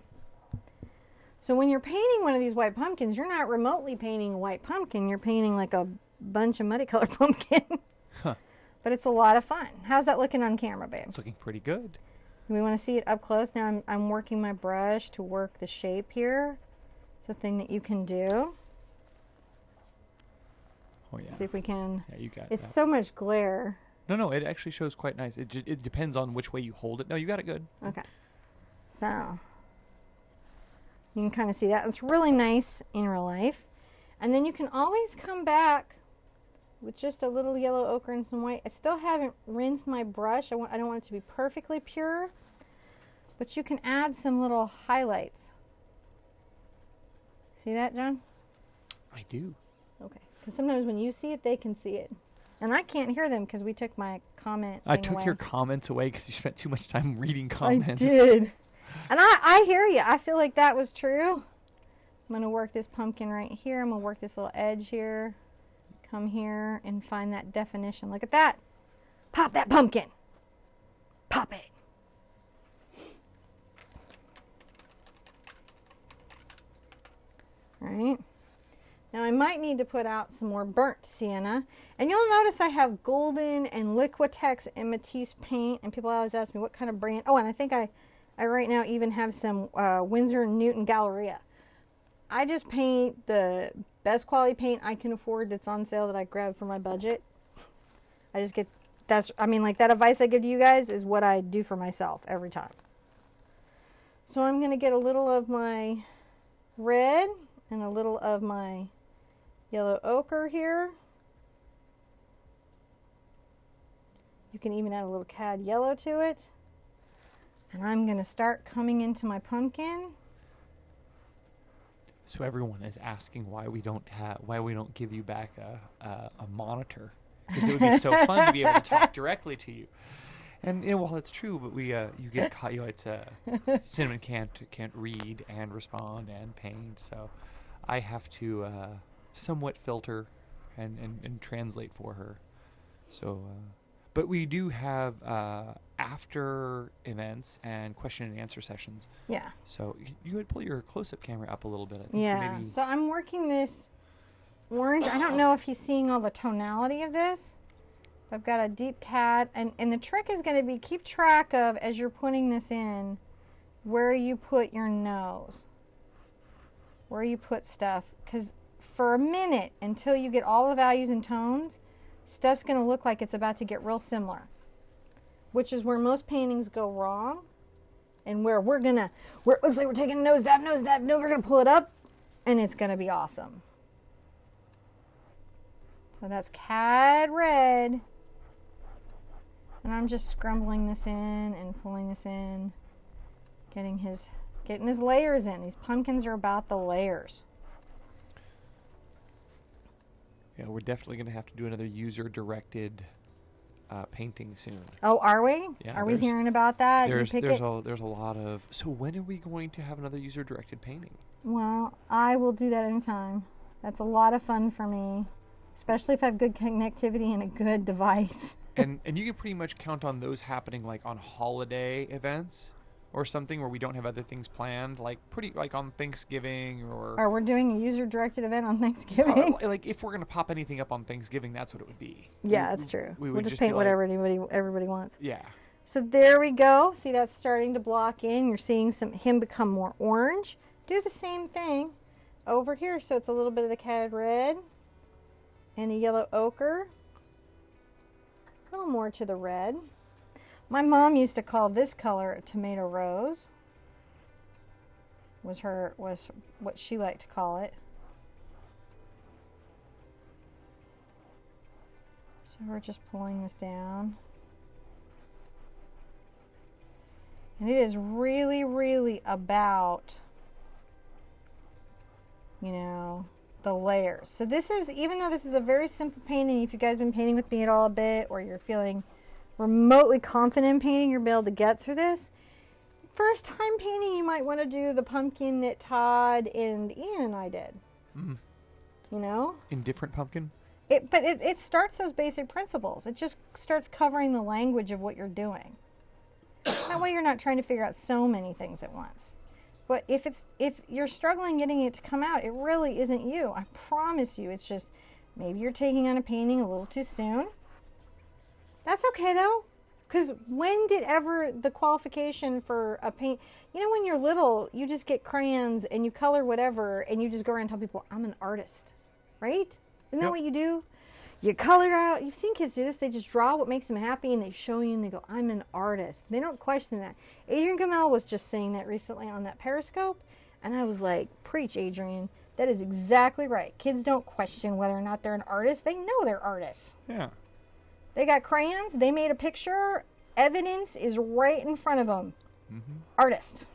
A: So when you're painting one of these white pumpkins, you're not remotely painting a white pumpkin. You're painting like a bunch of muddy colored pumpkin.
B: Huh.
A: But it's a lot of fun. How's that looking on camera, babe?
B: It's looking pretty good.
A: We want to see it up close. Now I'm working my brush to work the shape here. It's a thing that you can do.
B: Oh yeah.
A: See if we can.
B: Yeah, you got it.
A: It's so much glare.
B: No, it actually shows quite nice. It depends on which way you hold it. No, you got it good.
A: Okay. So you can kind of see that. It's really nice in real life. And then you can always come back with just a little yellow ochre and some white. I still haven't rinsed my brush. I don't want it to be perfectly pure, but you can add some little highlights. See that, John?
B: I do.
A: Okay. Because sometimes when you see it, they can see it. And I can't hear them because we took my comment
B: I
A: thing
B: took
A: away.
B: your comments away because you spent too much time reading comments.
A: I did. And I hear you. I feel like that was true. I'm going to work this pumpkin right here. I'm going to work this little edge here. Come here and find that definition. Look at that. Pop that pumpkin. Pop it. All right. Now I might need to put out some more burnt sienna. And you'll notice I have golden and liquitex and Matisse paint. And people always ask me what kind of brand. Oh, and I think I right now even have some Winsor & Newton Galleria. I just paint the best quality paint I can afford that's on sale that I grab for my budget. I just get, I mean, like that advice I give to you guys is what I do for myself every time. So I'm going to get a little of my red and a little of my yellow ochre here. You can even add a little cad yellow to it. And I'm going to start coming into my pumpkin.
B: So everyone is asking why we don't give you back a monitor, because it would be so fun to be able to talk directly to you. And while it's true, but you get caught. It's Cinnamon can't read and respond and paint, so I have to somewhat filter and translate for her. So, but we do have after events and question and answer sessions.
A: Yeah.
B: So you would pull your close-up camera up a little bit. I think
A: Yeah.
B: maybe.
A: So I'm working this orange. I don't know if he's seeing all the tonality of this. I've got a deep cat, and the trick is going to be keep track of, as you're putting this in, where you put your nose, where you put stuff, because for a minute, until you get all the values and tones, stuff's going to look like it's about to get real similar, which is where most paintings go wrong, and where it looks like we're taking a nose dab, no, we're going to pull it up, and it's going to be awesome. So that's Cad Red. And I'm just scrumbling this in and pulling this in, getting his layers in. These pumpkins are about the layers.
B: Yeah, we're definitely going to have to do another user-directed painting soon.
A: Oh, are we?
B: Yeah,
A: are we hearing about that?
B: There's a lot of. So when are we going to have another user-directed painting?
A: Well, I will do that anytime. That's a lot of fun for me, especially if I have good connectivity and a good device.
B: and you can pretty much count on those happening like on holiday events or something where we don't have other things planned, like on Thanksgiving or
A: we're doing a user-directed event on Thanksgiving.
B: Like if we're gonna pop anything up on Thanksgiving, that's what it would be.
A: Yeah, that's true.
B: We
A: we'll
B: would
A: just
B: just
A: paint
B: be
A: whatever everybody wants.
B: Yeah.
A: So there we go. See, that's starting to block in. You're seeing him become more orange. Do the same thing over here. So it's a little bit of the Cad Red and the yellow ochre. A little more to the red. My mom used to call this color a tomato rose. Was what she liked to call it. So we're just pulling this down. And it is really, really about, the layers. So this is, even though this is a very simple painting, if you guys have been painting with me at all a bit, or you're feeling remotely confident in painting, you'll be able to get through this. First time painting, you might want to do the pumpkin that Todd and Ian and I did.
B: Mm-hmm. Indifferent pumpkin?
A: But it starts those basic principles. It just starts covering the language of what you're doing. That way you're not trying to figure out so many things at once. But if you're struggling getting it to come out, it really isn't you. I promise you. It's just maybe you're taking on a painting a little too soon. That's okay though, because when did ever the qualification for a paint, when you're little, you just get crayons and you color whatever and you just go around and tell people, I'm an artist, right? Isn't that what you do? You color out. You've seen kids do this. They just draw what makes them happy and they show you and they go, I'm an artist. They don't question that. Adrian Kamel was just saying that recently on that Periscope, and I was like, preach, Adrian. That is exactly right. Kids don't question whether or not they're an artist. They know they're artists.
B: Yeah.
A: They got crayons. They made a picture. Evidence is right in front of them.
B: Mm-hmm.
A: Artists.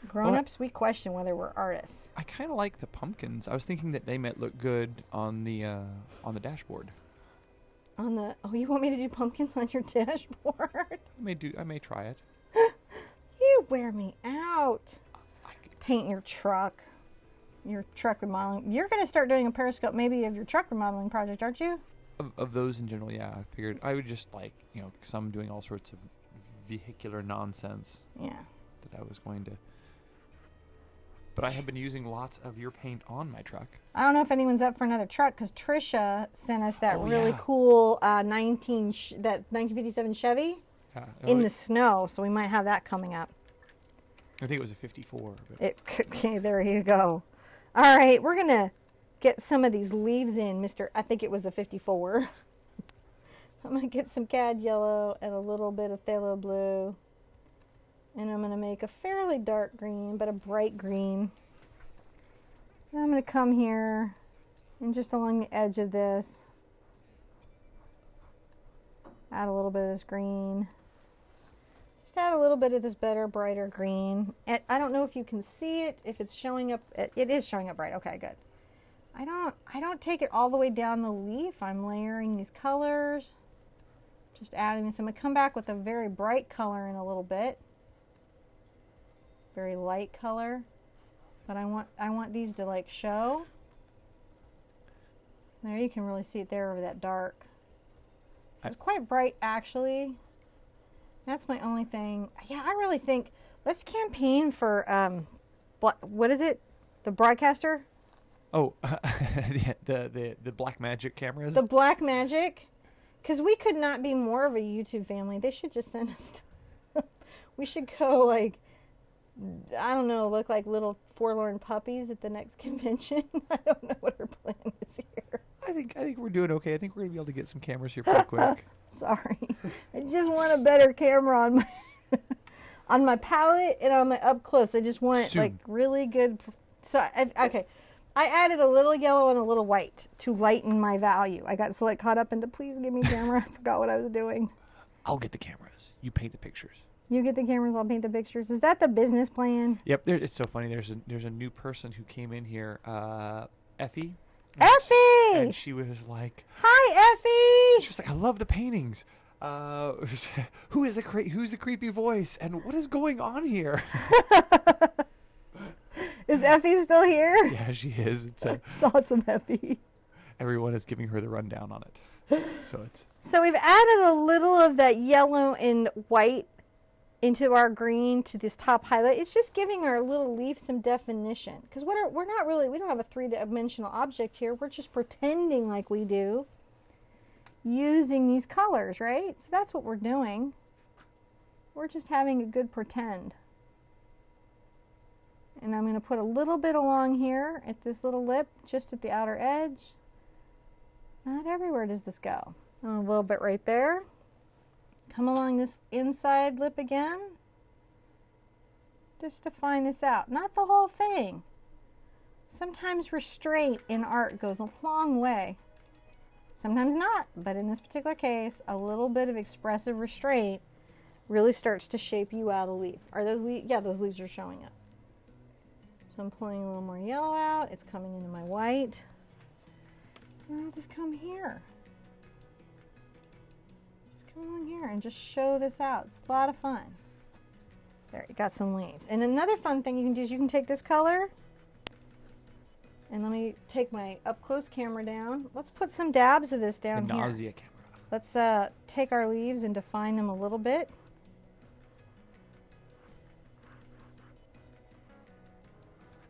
A: Grown-ups, we question whether we're artists.
B: I kind of like the pumpkins. I was thinking that they might look good on the dashboard.
A: You want me to do pumpkins on your dashboard?
B: I may try it.
A: You wear me out. Paint your truck. Your truck remodeling. You're going to start doing a Periscope maybe of your truck remodeling project, aren't you?
B: Of those in general, yeah. I figured I would just because I'm doing all sorts of vehicular nonsense.
A: Yeah.
B: That I was going to. But I have been using lots of your paint on my truck.
A: I don't know if anyone's up for another truck because Trisha sent us that really cool 1957 Chevy in the snow, so we might have that coming up.
B: I think it was a 54. But.
A: Okay, there you go. All right, we're going to get some of these leaves in, I think it was a 54. I'm going to get some cad yellow and a little bit of phthalo blue. And I'm going to make a fairly dark green, but a bright green. And I'm going to come here and just along the edge of this, add a little bit of this green. Just just add a little bit of this better, brighter green. And I don't know if you can see it, if it's showing up. It is showing up bright. Okay, good. I don't take it all the way down the leaf. I'm layering these colors. Just adding this. I'm going to come back with a very bright color in a little bit. Very light color. But I want these to like show. There, you can really see it there over that dark. It's quite bright actually. That's my only thing. Yeah, I really think let's campaign for what is it? The broadcaster?
B: Oh, the Black Magic cameras.
A: The Black Magic, because we could not be more of a YouTube family. They should just send us. We should go like, I don't know, look like little forlorn puppies at the next convention. I don't know what our plan is here.
B: I think we're doing okay. I think we're gonna be able to get some cameras here pretty quick.
A: Sorry, I just want a better camera on my on my palette and on my up close. I just want like really good. So okay. I added a little yellow and a little white to lighten my value. I got so like caught up into please give me camera. I forgot what I was doing.
B: I'll get the cameras. You paint the pictures.
A: You get the cameras, I'll paint the pictures. Is that the business plan?
B: Yep. It's so funny. There's a new person who came in here, Effie.
A: Effie!
B: And she was like,
A: "Hi, Effie!"
B: She was like, "I love the paintings. Who's the creepy voice? And what is going on here?"
A: Is Effie still here?
B: Yeah, she is. It's
A: awesome, Effie.
B: Everyone is giving her the rundown on it. So
A: we've added a little of that yellow and white into our green to this top highlight. It's just giving our little leaf some definition. Because we don't have a three-dimensional object here. We're just pretending like we do using these colors, right? So that's what we're doing. We're just having a good pretend. And I'm going to put a little bit along here at this little lip, just at the outer edge. Not everywhere does this go. A little bit right there. Come along this inside lip again. Just to find this out. Not the whole thing. Sometimes restraint in art goes a long way. Sometimes not, but in this particular case, a little bit of expressive restraint really starts to shape you out a leaf. Are those leaves? Yeah, those leaves are showing up. So I'm pulling a little more yellow out. It's coming into my white. And I'll just come here. Just come along here and just show this out. It's a lot of fun. There, you got some leaves. And another fun thing you can do is you can take this color, and let me take my up-close camera down. Let's put some dabs of this down here.
B: The nausea camera.
A: Let's take our leaves and define them a little bit.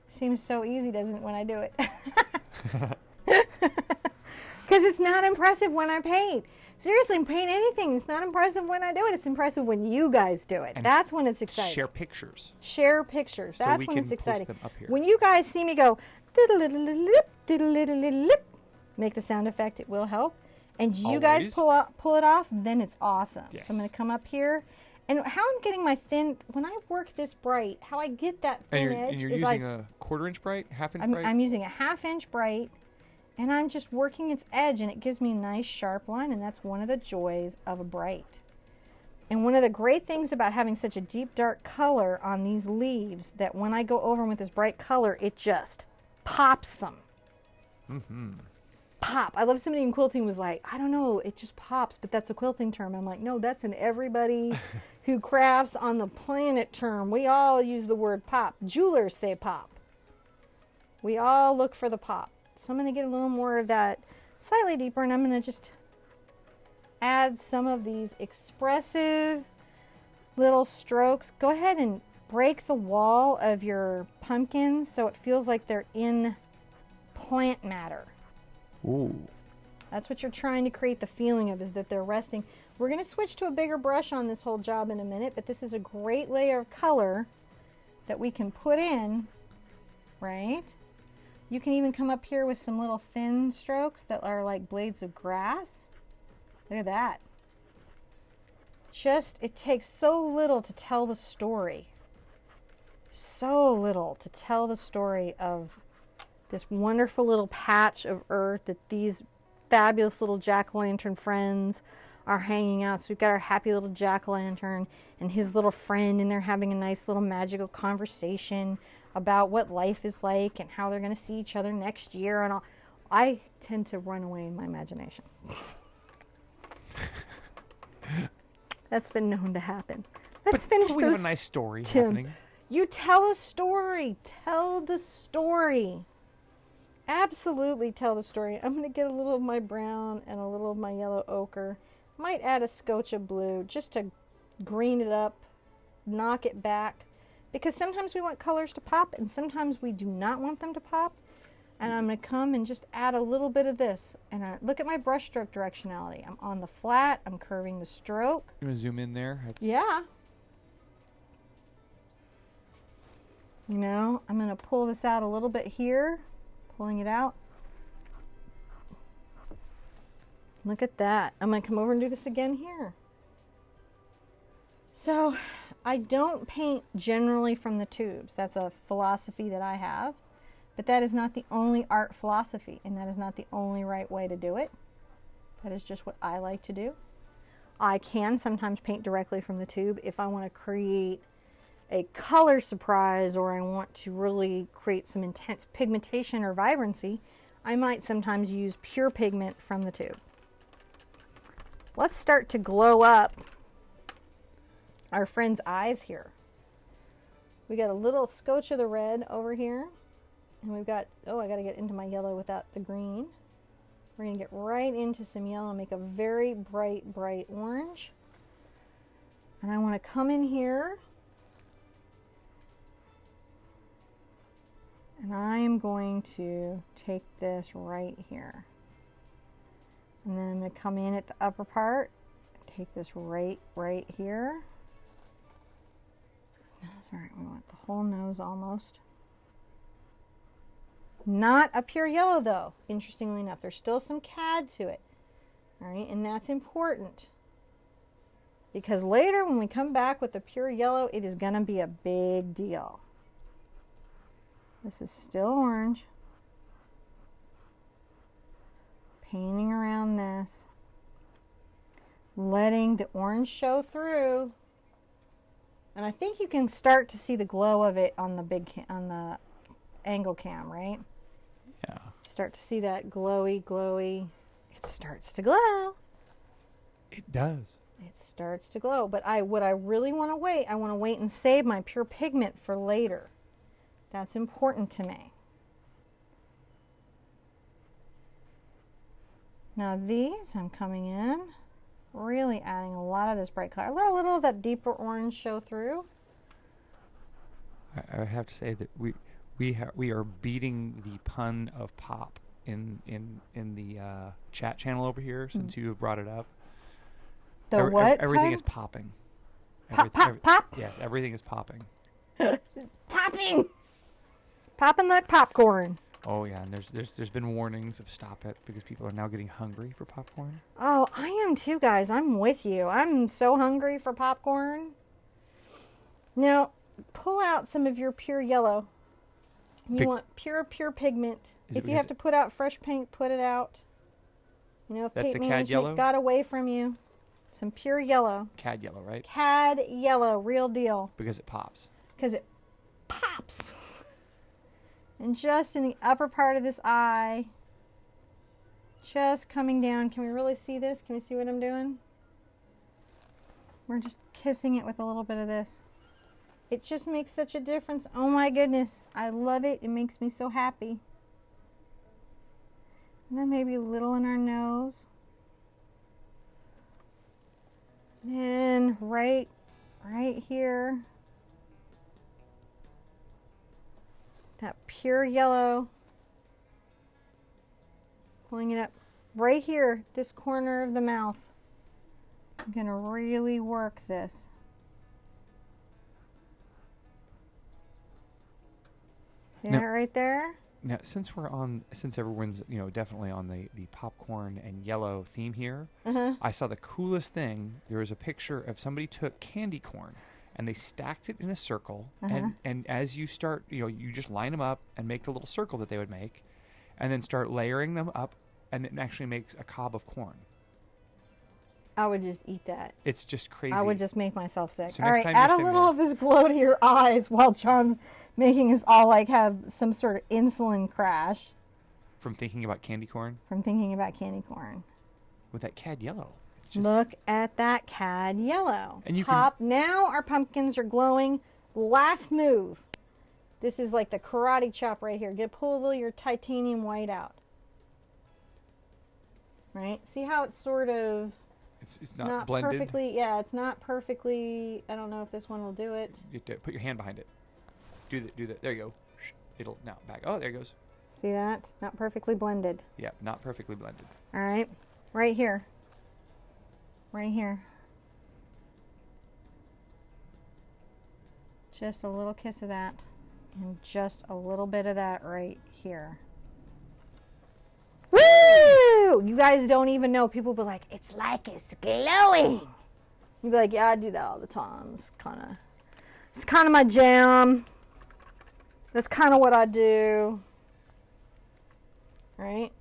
A: Seems so easy, doesn't it, when I do it? Because it's not impressive when I paint. Seriously, paint anything. It's not impressive when I do it. It's impressive when you guys do it. And that's when it's exciting.
B: Share pictures.
A: Share pictures. That's when it's exciting.
B: Post them up here.
A: When you guys see me go, diddle-diddle-lip, diddle-diddle-lip, make the sound effect, it will help. And you guys pull it off, then it's awesome.
B: Yes.
A: So I'm going to come up here. And how I'm getting my thin, when I work this bright, how I get that thin edge
B: and you're
A: is
B: using a 1/4 inch bright, 1/2 inch bright?
A: I'm using a 1/2 inch bright, and I'm just working its edge, and it gives me a nice sharp line, and that's one of the joys of a bright. And one of the great things about having such a deep dark color on these leaves, that when I go over them with this bright color, it just pops them.
B: Mm-hmm.
A: Pop. I love somebody in quilting was like, I don't know, it just pops, but that's a quilting term. I'm like, no, that's an everybody who crafts on the planet term. We all use the word pop. Jewelers say pop. We all look for the pop. So I'm going to get a little more of that slightly deeper, and I'm going to just add some of these expressive little strokes. Go ahead and break the wall of your pumpkins so it feels like they're in plant matter.
B: Ooh.
A: That's what you're trying to create the feeling of, is that they're resting. We're going to switch to a bigger brush on this whole job in a minute, but this is a great layer of color that we can put in, right? You can even come up here with some little thin strokes that are like blades of grass. Look at that. Just, it takes so little to tell the story. So little to tell the story of this wonderful little patch of earth that these fabulous little jack-o'-lantern friends are hanging out. So we've got our happy little jack-o'-lantern and his little friend, and they're having a nice little magical conversation about what life is like and how they're going to see each other next year and all. I tend to run away in my imagination. That's been known to happen. Let's finish
B: we
A: those.
B: have a nice story
A: Tim,
B: happening.
A: you tell a story. Tell the story. Absolutely tell the story. I'm going to get a little of my brown and a little of my yellow ochre. Might add a scotch of blue just to green it up, knock it back. Because sometimes we want colors to pop and sometimes we do not want them to pop. And I'm going to come and just add a little bit of this. And look at my brush stroke directionality. I'm on the flat. I'm curving the stroke.
B: You want to zoom in there?
A: Yeah. You know, I'm going to pull this out a little bit here. Pulling it out. Look at that. I'm going to come over and do this again here. So, I don't paint generally from the tubes. That's a philosophy that I have. But that is not the only art philosophy, and that is not the only right way to do it. That is just what I like to do. I can sometimes paint directly from the tube if I want to create a color surprise or I want to really create some intense pigmentation or vibrancy. I might sometimes use pure pigment from the tube. Let's start to glow up our friend's eyes here. We got a little scotch of the red over here. And we've got, oh, I got to get into my yellow without the green. We're going to get right into some yellow and make a very bright, bright orange. And I want to come in here. And I'm going to take this right here. And then I'm going to come in at the upper part. Take this right here. All right, we want the whole nose almost. Not a pure yellow though, interestingly enough. There's still some cad to it. All right, and that's important. Because later when we come back with the pure yellow, it is gonna be a big deal. This is still orange. Painting around this. Letting the orange show through. And I think you can start to see the glow of it on the angle cam, right?
B: Yeah.
A: Start to see that glowy. It starts to glow.
B: It does.
A: It starts to glow. But what I really want to wait, I want to wait and save my pure pigment for later. That's important to me. Now these, I'm coming in, really adding a lot of this bright color. Let a little of that deeper orange show through.
B: I would have to say that we are beating the pun of pop in the chat channel over here since you have brought it up.
A: The what?
B: Everything
A: pun?
B: is popping.
A: Pop.
B: Yes, everything is popping.
A: Popping! Popping like popcorn.
B: Oh yeah, and there's been warnings of stop it because people are now getting hungry for popcorn.
A: Oh, I am too, guys. I'm with you. I'm so hungry for popcorn. Now, pull out some of your pure yellow. You want pure pigment. If you have to put out fresh paint, put it out. You know, if
B: That's
A: paint
B: the cad
A: management
B: yellow?
A: got away from you, some pure yellow.
B: Cad yellow, right?
A: Cad yellow, real deal.
B: Because it pops.
A: Because it pops. And just in the upper part of this eye, just coming down. Can we really see this? Can we see what I'm doing? We're just kissing it with a little bit of this. It just makes such a difference. Oh my goodness. I love it. It makes me so happy. And then maybe a little in our nose. Then right here. That pure yellow. Pulling it up right here, this corner of the mouth. I'm going to really work this. See that right there?
B: Now, since everyone's definitely on the popcorn and yellow theme here, I saw the coolest thing. There was a picture of somebody took candy corn and they stacked it in a circle, and as you start, you just line them up and make the little circle that they would make, and then start layering them up, and it actually makes a cob of corn.
A: I would just eat that.
B: It's just crazy.
A: I would just make myself sick.
B: So
A: All
B: next
A: right,
B: time
A: add
B: you're
A: a little of this glow to your eyes while John's making us all like have some sort of insulin crash
B: from thinking about candy corn.
A: from thinking about candy corn.
B: With that cad yellow. It's just...
A: Look at that cad yellow.
B: And you
A: Pop. Now our pumpkins are glowing. Last move. This is like the karate chop right here. Pull a little of your titanium white out. Right? See how it's sort of...
B: It's not blended.
A: Perfectly. Yeah, it's not perfectly... I don't know if this one will do it.
B: You have to put your hand behind it. Do that. There you go. It'll now back. Oh, there it goes.
A: See that? Not perfectly blended.
B: Yeah, not perfectly blended.
A: All right. Right here. Right here. Just a little kiss of that. And just a little bit of that right here. Woo! You guys don't even know. People be like, it's like it's glowing. You'd be like, yeah, I do that all the time. It's kind of my jam. That's kind of what I do. Right?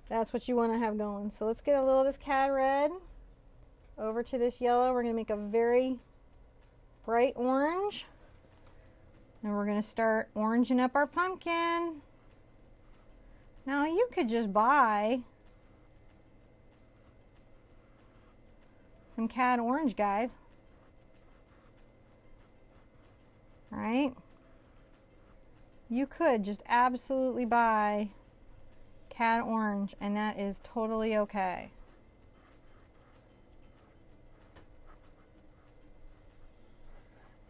A: That's what you want to have going. So let's get a little of this cad red over to this yellow. We're going to make a very bright orange. And we're going to start oranging up our pumpkin. Now you could just buy some cad orange, guys. All right? You could just absolutely buy cad orange, and that is totally okay.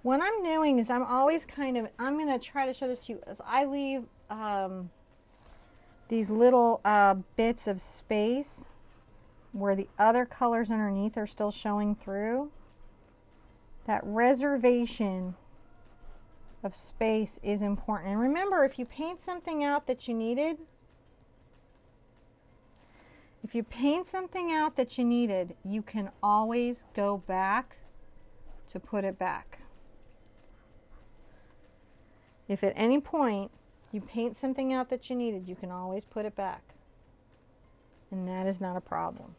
A: What I'm doing is I'm always I'm going to try to show this to you as I leave these little bits of space where the other colors underneath are still showing through. That reservation of space is important. And remember, if you paint something out that you needed, you can always go back to put it back. If at any point you paint something out that you needed, you can always put it back. And that is not a problem.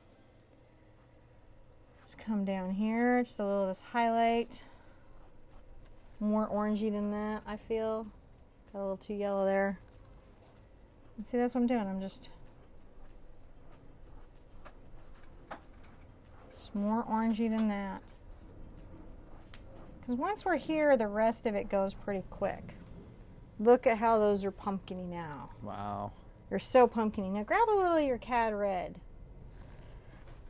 A: Just come down here, just a little of this highlight. More orangey than that, I feel. Got a little too yellow there. And see, that's what I'm doing. I'm just more orangey than that. Because once we're here, the rest of it goes pretty quick. Look at how those are pumpkiny now.
B: Wow.
A: They're so pumpkiny. Now grab a little of your cad red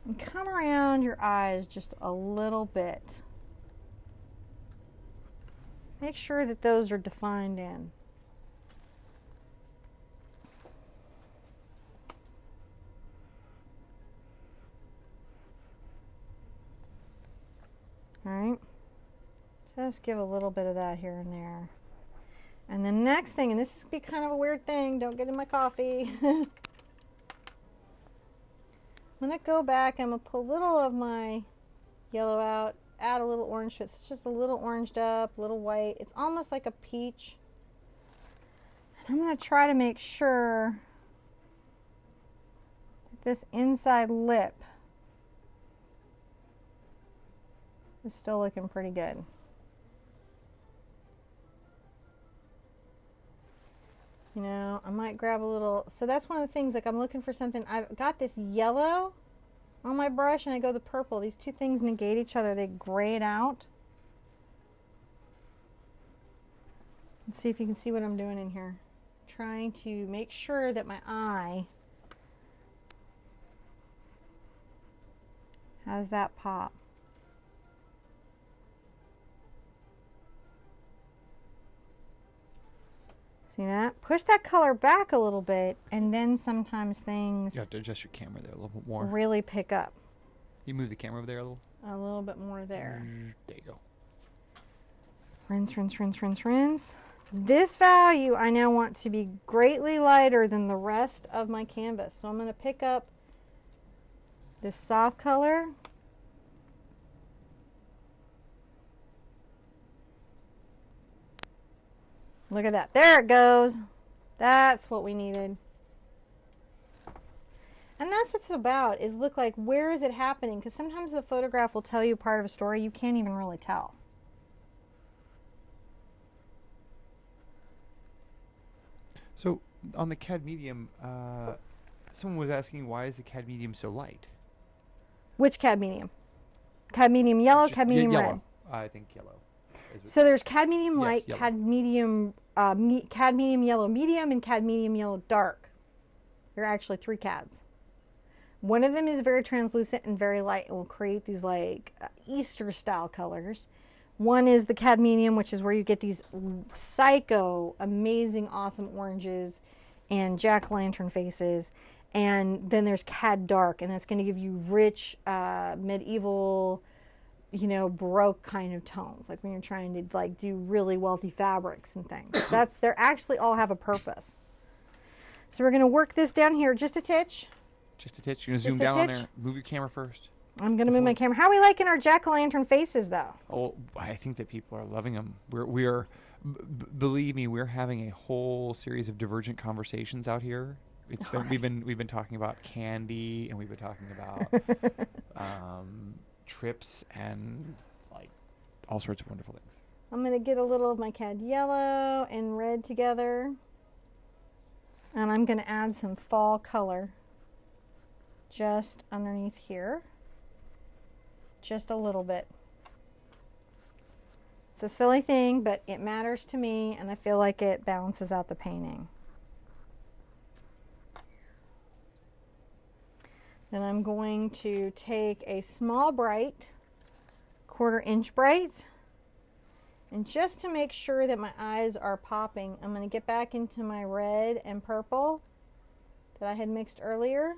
A: and come around your eyes just a little bit. Make sure that those are defined in. All right. Just give a little bit of that here and there. And the next thing, and this is be kind of a weird thing, don't get in my coffee. I'm going to go back, I'm going to pull a little of my yellow out, add a little orange to it. It's just a little oranged up, a little white. It's almost like a peach. And I'm going to try to make sure that this inside lip is still looking pretty good. You know, I might grab a little, so that's one of the things, like I'm looking for something, I've got this yellow on my brush and I go the purple. These two things negate each other, they gray it out. Let's see if you can see what I'm doing in here. Trying to make sure that my eye has that pop. See that? Push that color back a little bit, and then sometimes things
B: You have to adjust your camera there a little bit more.
A: really pick up.
B: You move the camera over there a little.
A: A little bit more there.
B: There you go.
A: Rinse, rinse, rinse, rinse, rinse. This value I now want to be greatly lighter than the rest of my canvas. So I'm going to pick up this soft color. Look at that. There it goes. That's what we needed. And that's what it's about, is look like, where is it happening? Because sometimes the photograph will tell you part of a story you can't even really tell.
B: So on the CAD medium, someone was asking, why is the CAD medium so light?
A: Which CAD medium? CAD medium yellow,
B: Just
A: CAD medium
B: yellow.
A: red.
B: I think yellow.
A: So there's CAD medium light,
B: yellow.
A: CAD medium, CAD medium yellow medium, and CAD medium yellow dark. There are actually 3 CADs. One of them is very translucent and very light and will create these like Easter style colors. One is the CAD medium, which is where you get these psycho, amazing, awesome oranges and jack-o'-lantern faces. And then there's CAD dark, and that's going to give you rich, medieval, you know, Baroque kind of tones, like when you're trying to like do really wealthy fabrics and things. They're actually all have a purpose. So we're going to work this down here just a titch.
B: Just a titch. You're going to
A: Just
B: zoom
A: a
B: down on
A: titch.
B: there. Move your camera first.
A: I'm going to move my camera. How are we liking our jack-o'-lantern faces, though?
B: Oh, I think that people are loving them. We are, believe me, we're having a whole series of divergent conversations out here. It's been, we've been talking about candy, and we've been talking about trips and like all sorts of wonderful things.
A: I'm going to get a little of my CAD yellow and red together, and I'm going to add some fall color just underneath here, just a little bit. It's a silly thing, but it matters to me, and I feel like it balances out the painting. Then I'm going to take a small bright, 1/4 inch bright, and just to make sure that my eyes are popping, I'm going to get back into my red and purple that I had mixed earlier.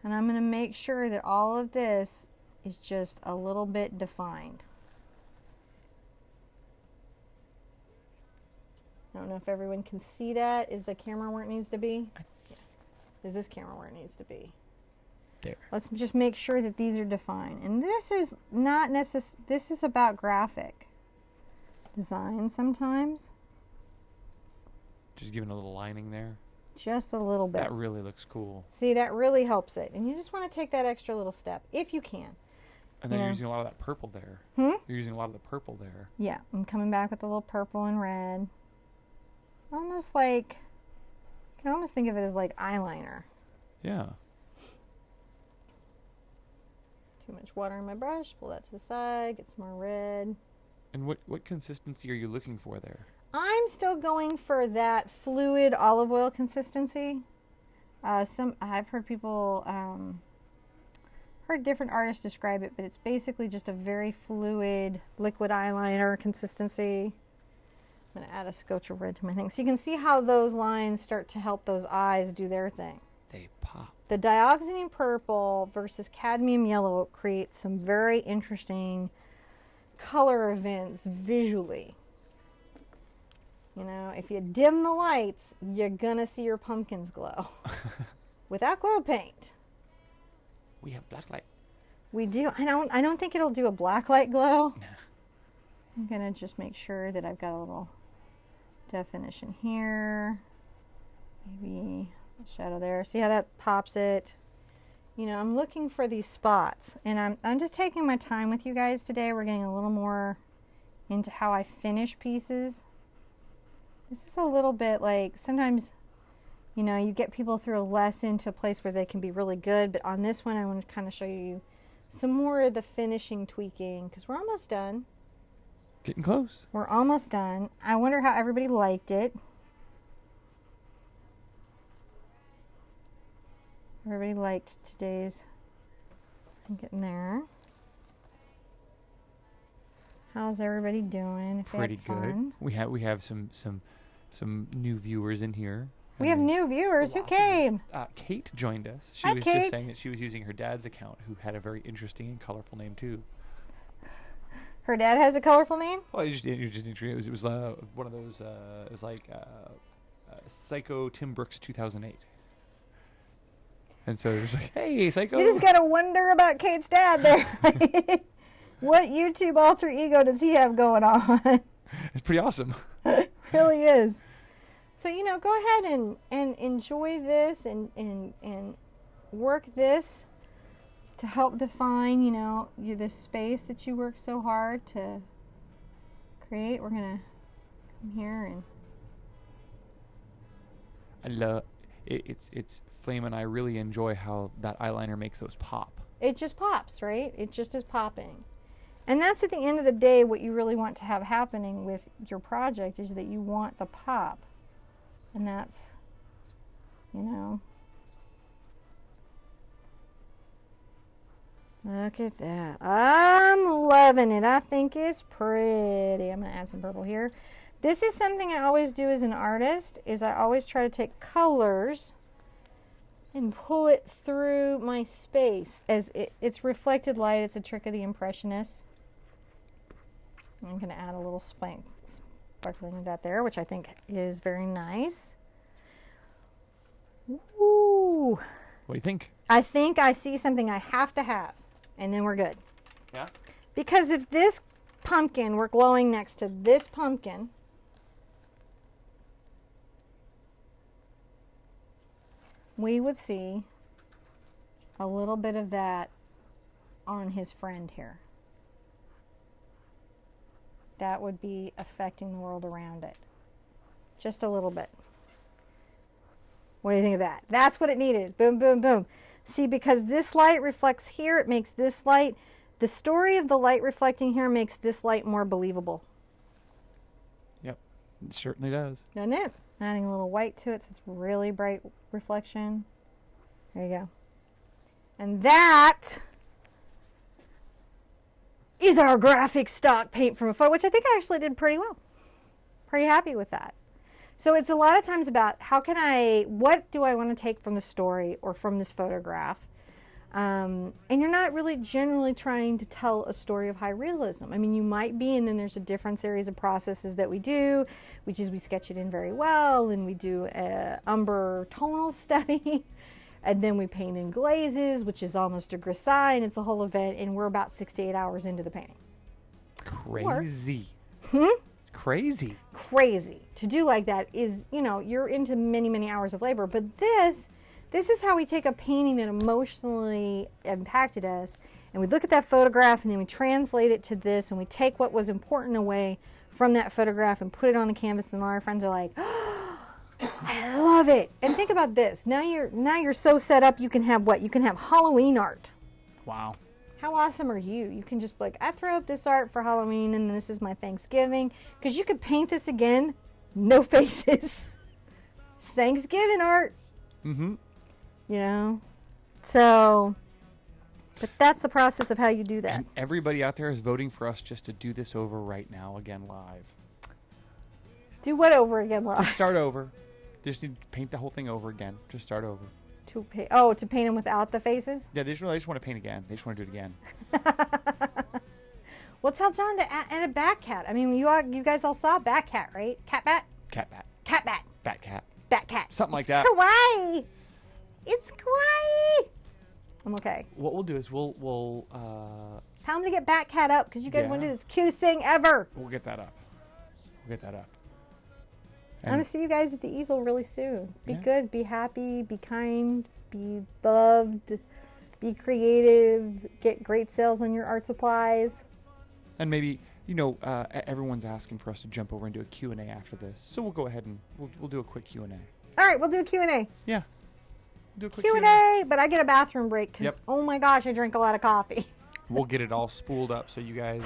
A: And I'm going to make sure that all of this is just a little bit defined. I don't know if everyone can see that. Is the camera where it needs to be? Yeah. Is this camera where it needs to be?
B: There.
A: Let's just make sure that these are defined. And this is not necessary. This is about graphic design sometimes.
B: Just giving a little lining there.
A: Just a little bit.
B: That really looks cool.
A: See, that really helps it. And you just want to take that extra little step, if you can.
B: And then you're using a lot of that purple there.
A: Hmm?
B: You're using a lot of the purple there.
A: Yeah, I'm coming back with a little purple and red. Almost like, you can almost think of it as like eyeliner.
B: Yeah.
A: Too much water in my brush, pull that to the side, get some more red.
B: And what consistency are you looking for there?
A: I'm still going for that fluid olive oil consistency. I've heard people, heard different artists describe it, but it's basically just a very fluid liquid eyeliner consistency. I'm going to add a scotch of red to my thing. So you can see how those lines start to help those eyes do their thing.
B: They pop.
A: The dioxazine purple versus cadmium yellow creates some very interesting color events visually. You know, if you dim the lights, you're gonna see your pumpkins glow. Without glow paint.
B: We have black light.
A: We do. I don't think it'll do a black light glow.
B: Nah.
A: I'm gonna just make sure that I've got a little definition here. Maybe a shadow there. See how that pops it? You know, I'm looking for these spots, and I'm just taking my time with you guys today. We're getting a little more into how I finish pieces. This is a little bit like, sometimes, you know, you get people through a lesson to a place where they can be really good, but on this one I want to kind of show you some more of the finishing tweaking, because we're almost done.
B: Getting close.
A: We're almost done. I wonder how everybody liked it. Everybody liked today's. I'm getting there. How's everybody doing? If they had
B: Pretty good.
A: fun?
B: We have some new viewers in here.
A: We have new viewers. Who came?
B: Kate joined us. She
A: Hi,
B: was
A: Kate.
B: just saying that she was using her dad's account, who had a very interesting and colorful name too.
A: Her dad has a colorful name?
B: Well, you just introduced. It was one of those. It was like Psycho Tim Brooks 2008. And so it was like, hey, Psycho.
A: You just gotta wonder about Kate's dad there. What YouTube alter ego does he have going on?
B: It's pretty awesome.
A: Really is. So, you know, go ahead and enjoy this and work this to help define, you know, this space that you work so hard to create. We're going to come here and...
B: I love it's Flame and I really enjoy how that eyeliner makes those pop.
A: It just pops, right? It just is popping. And that's at the end of the day what you really want to have happening with your project is that you want the pop. And that's, you know. Look at that. I'm loving it. I think it's pretty. I'm going to add some purple here. This is something I always do as an artist, is I always try to take colors and pull it through my space as it's reflected light. It's a trick of the Impressionists. I'm going to add a little sparkling of that there, which I think is very nice. Ooh.
B: What do you think?
A: I think I see something I have to have, and then we're good.
B: Yeah?
A: Because if this pumpkin were glowing next to this pumpkin, we would see a little bit of that on his friend here. That would be affecting the world around it. Just a little bit. What do you think of that? That's what it needed. Boom, boom, boom. See, because this light reflects here, it makes this light. The story of the light reflecting here makes this light more believable.
B: Yep, it certainly does.
A: Doesn't it? Adding a little white to it so it's really bright reflection. There you go. And that is our graphic stock paint from a photo, which I think I actually did pretty well. Pretty happy with that. So it's a lot of times about what do I want to take from the story or from this photograph? And you're not really generally trying to tell a story of high realism. I mean, you might be, and then there's a different series of processes that we do, which is we sketch it in very well, and we do a umber tonal study, and then we paint in glazes, which is almost a grisaille, and it's a whole event, and we're about 6 to 8 hours into the painting.
B: Crazy. It's crazy.
A: Crazy. To do like that is, you know, you're into many, many hours of labor, but this is how we take a painting that emotionally impacted us, and we look at that photograph, and then we translate it to this, and we take what was important away from that photograph and put it on the canvas, and all our friends are like, oh, I love it. And think about this. Now you're so set up, you can have what? You can have Halloween art.
B: Wow.
A: How awesome are you? You can just be like, I throw up this art for Halloween, and this is my Thanksgiving. Because you could paint this again, no faces. It's Thanksgiving art.
B: Mm-hmm.
A: You know? So, but that's the process of how you do that.
B: And everybody out there is voting for us just to do this over right now, again, live.
A: Do what over again, live?
B: Just start over. Just need to paint the whole thing over again. Just start over.
A: To paint them without the faces?
B: Yeah, they just want to paint again. They just want to do it again.
A: Well, tell John to add a bat cat. I mean, you guys all saw bat cat, right? Cat bat?
B: Cat bat.
A: Cat bat.
B: Bat cat.
A: Bat cat.
B: Something like that.
A: Kawaii. It's kawaii. I'm okay.
B: What we'll do is we'll
A: Tell him to get bat cat up because you guys
B: Yeah.
A: want to do this cutest thing ever.
B: we'll get that up. We'll get that up.
A: I want to see you guys at the easel really soon. Be
B: Yeah.
A: good, be happy, be kind, be loved, be creative, get great sales on your art supplies.
B: And maybe, everyone's asking for us to jump over and do a Q&A after this. So we'll go ahead and we'll do a quick Q&A.
A: All right, we'll do a Q&A.
B: Yeah. We'll do a quick
A: Q&A, but I get a bathroom break because,
B: Yep.
A: oh my gosh, I drink a lot of coffee.
B: We'll get it all spooled up so you guys...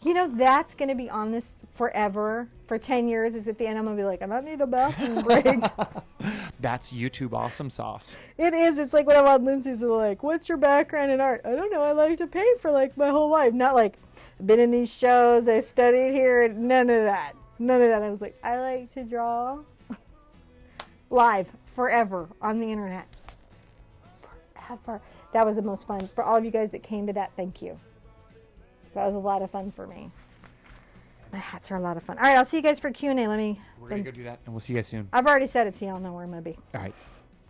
A: You know, that's going to be on this forever. For 10 years, is at the end, I'm going to be like, I don't need a bathroom break.
B: That's YouTube awesome sauce.
A: It is. It's like when I'm on Lindsay's, they're like, what's your background in art? I don't know. I like to paint for like my whole life. Not like, I've been in these shows, I studied here. None of that. None of that. I was like, I like to draw. Live, forever, on the internet. Forever. That was the most fun. For all of you guys that came to that, thank you. That was a lot of fun for me. My hats are a lot of fun. All right, I'll see you guys for Q&A.
B: We're going to go do that, and we'll see you guys soon.
A: I've already said it, so y'all know where I'm going to be.
B: All right.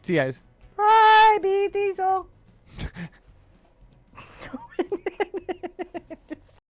B: See you guys.
A: Bye, Beat Diesel.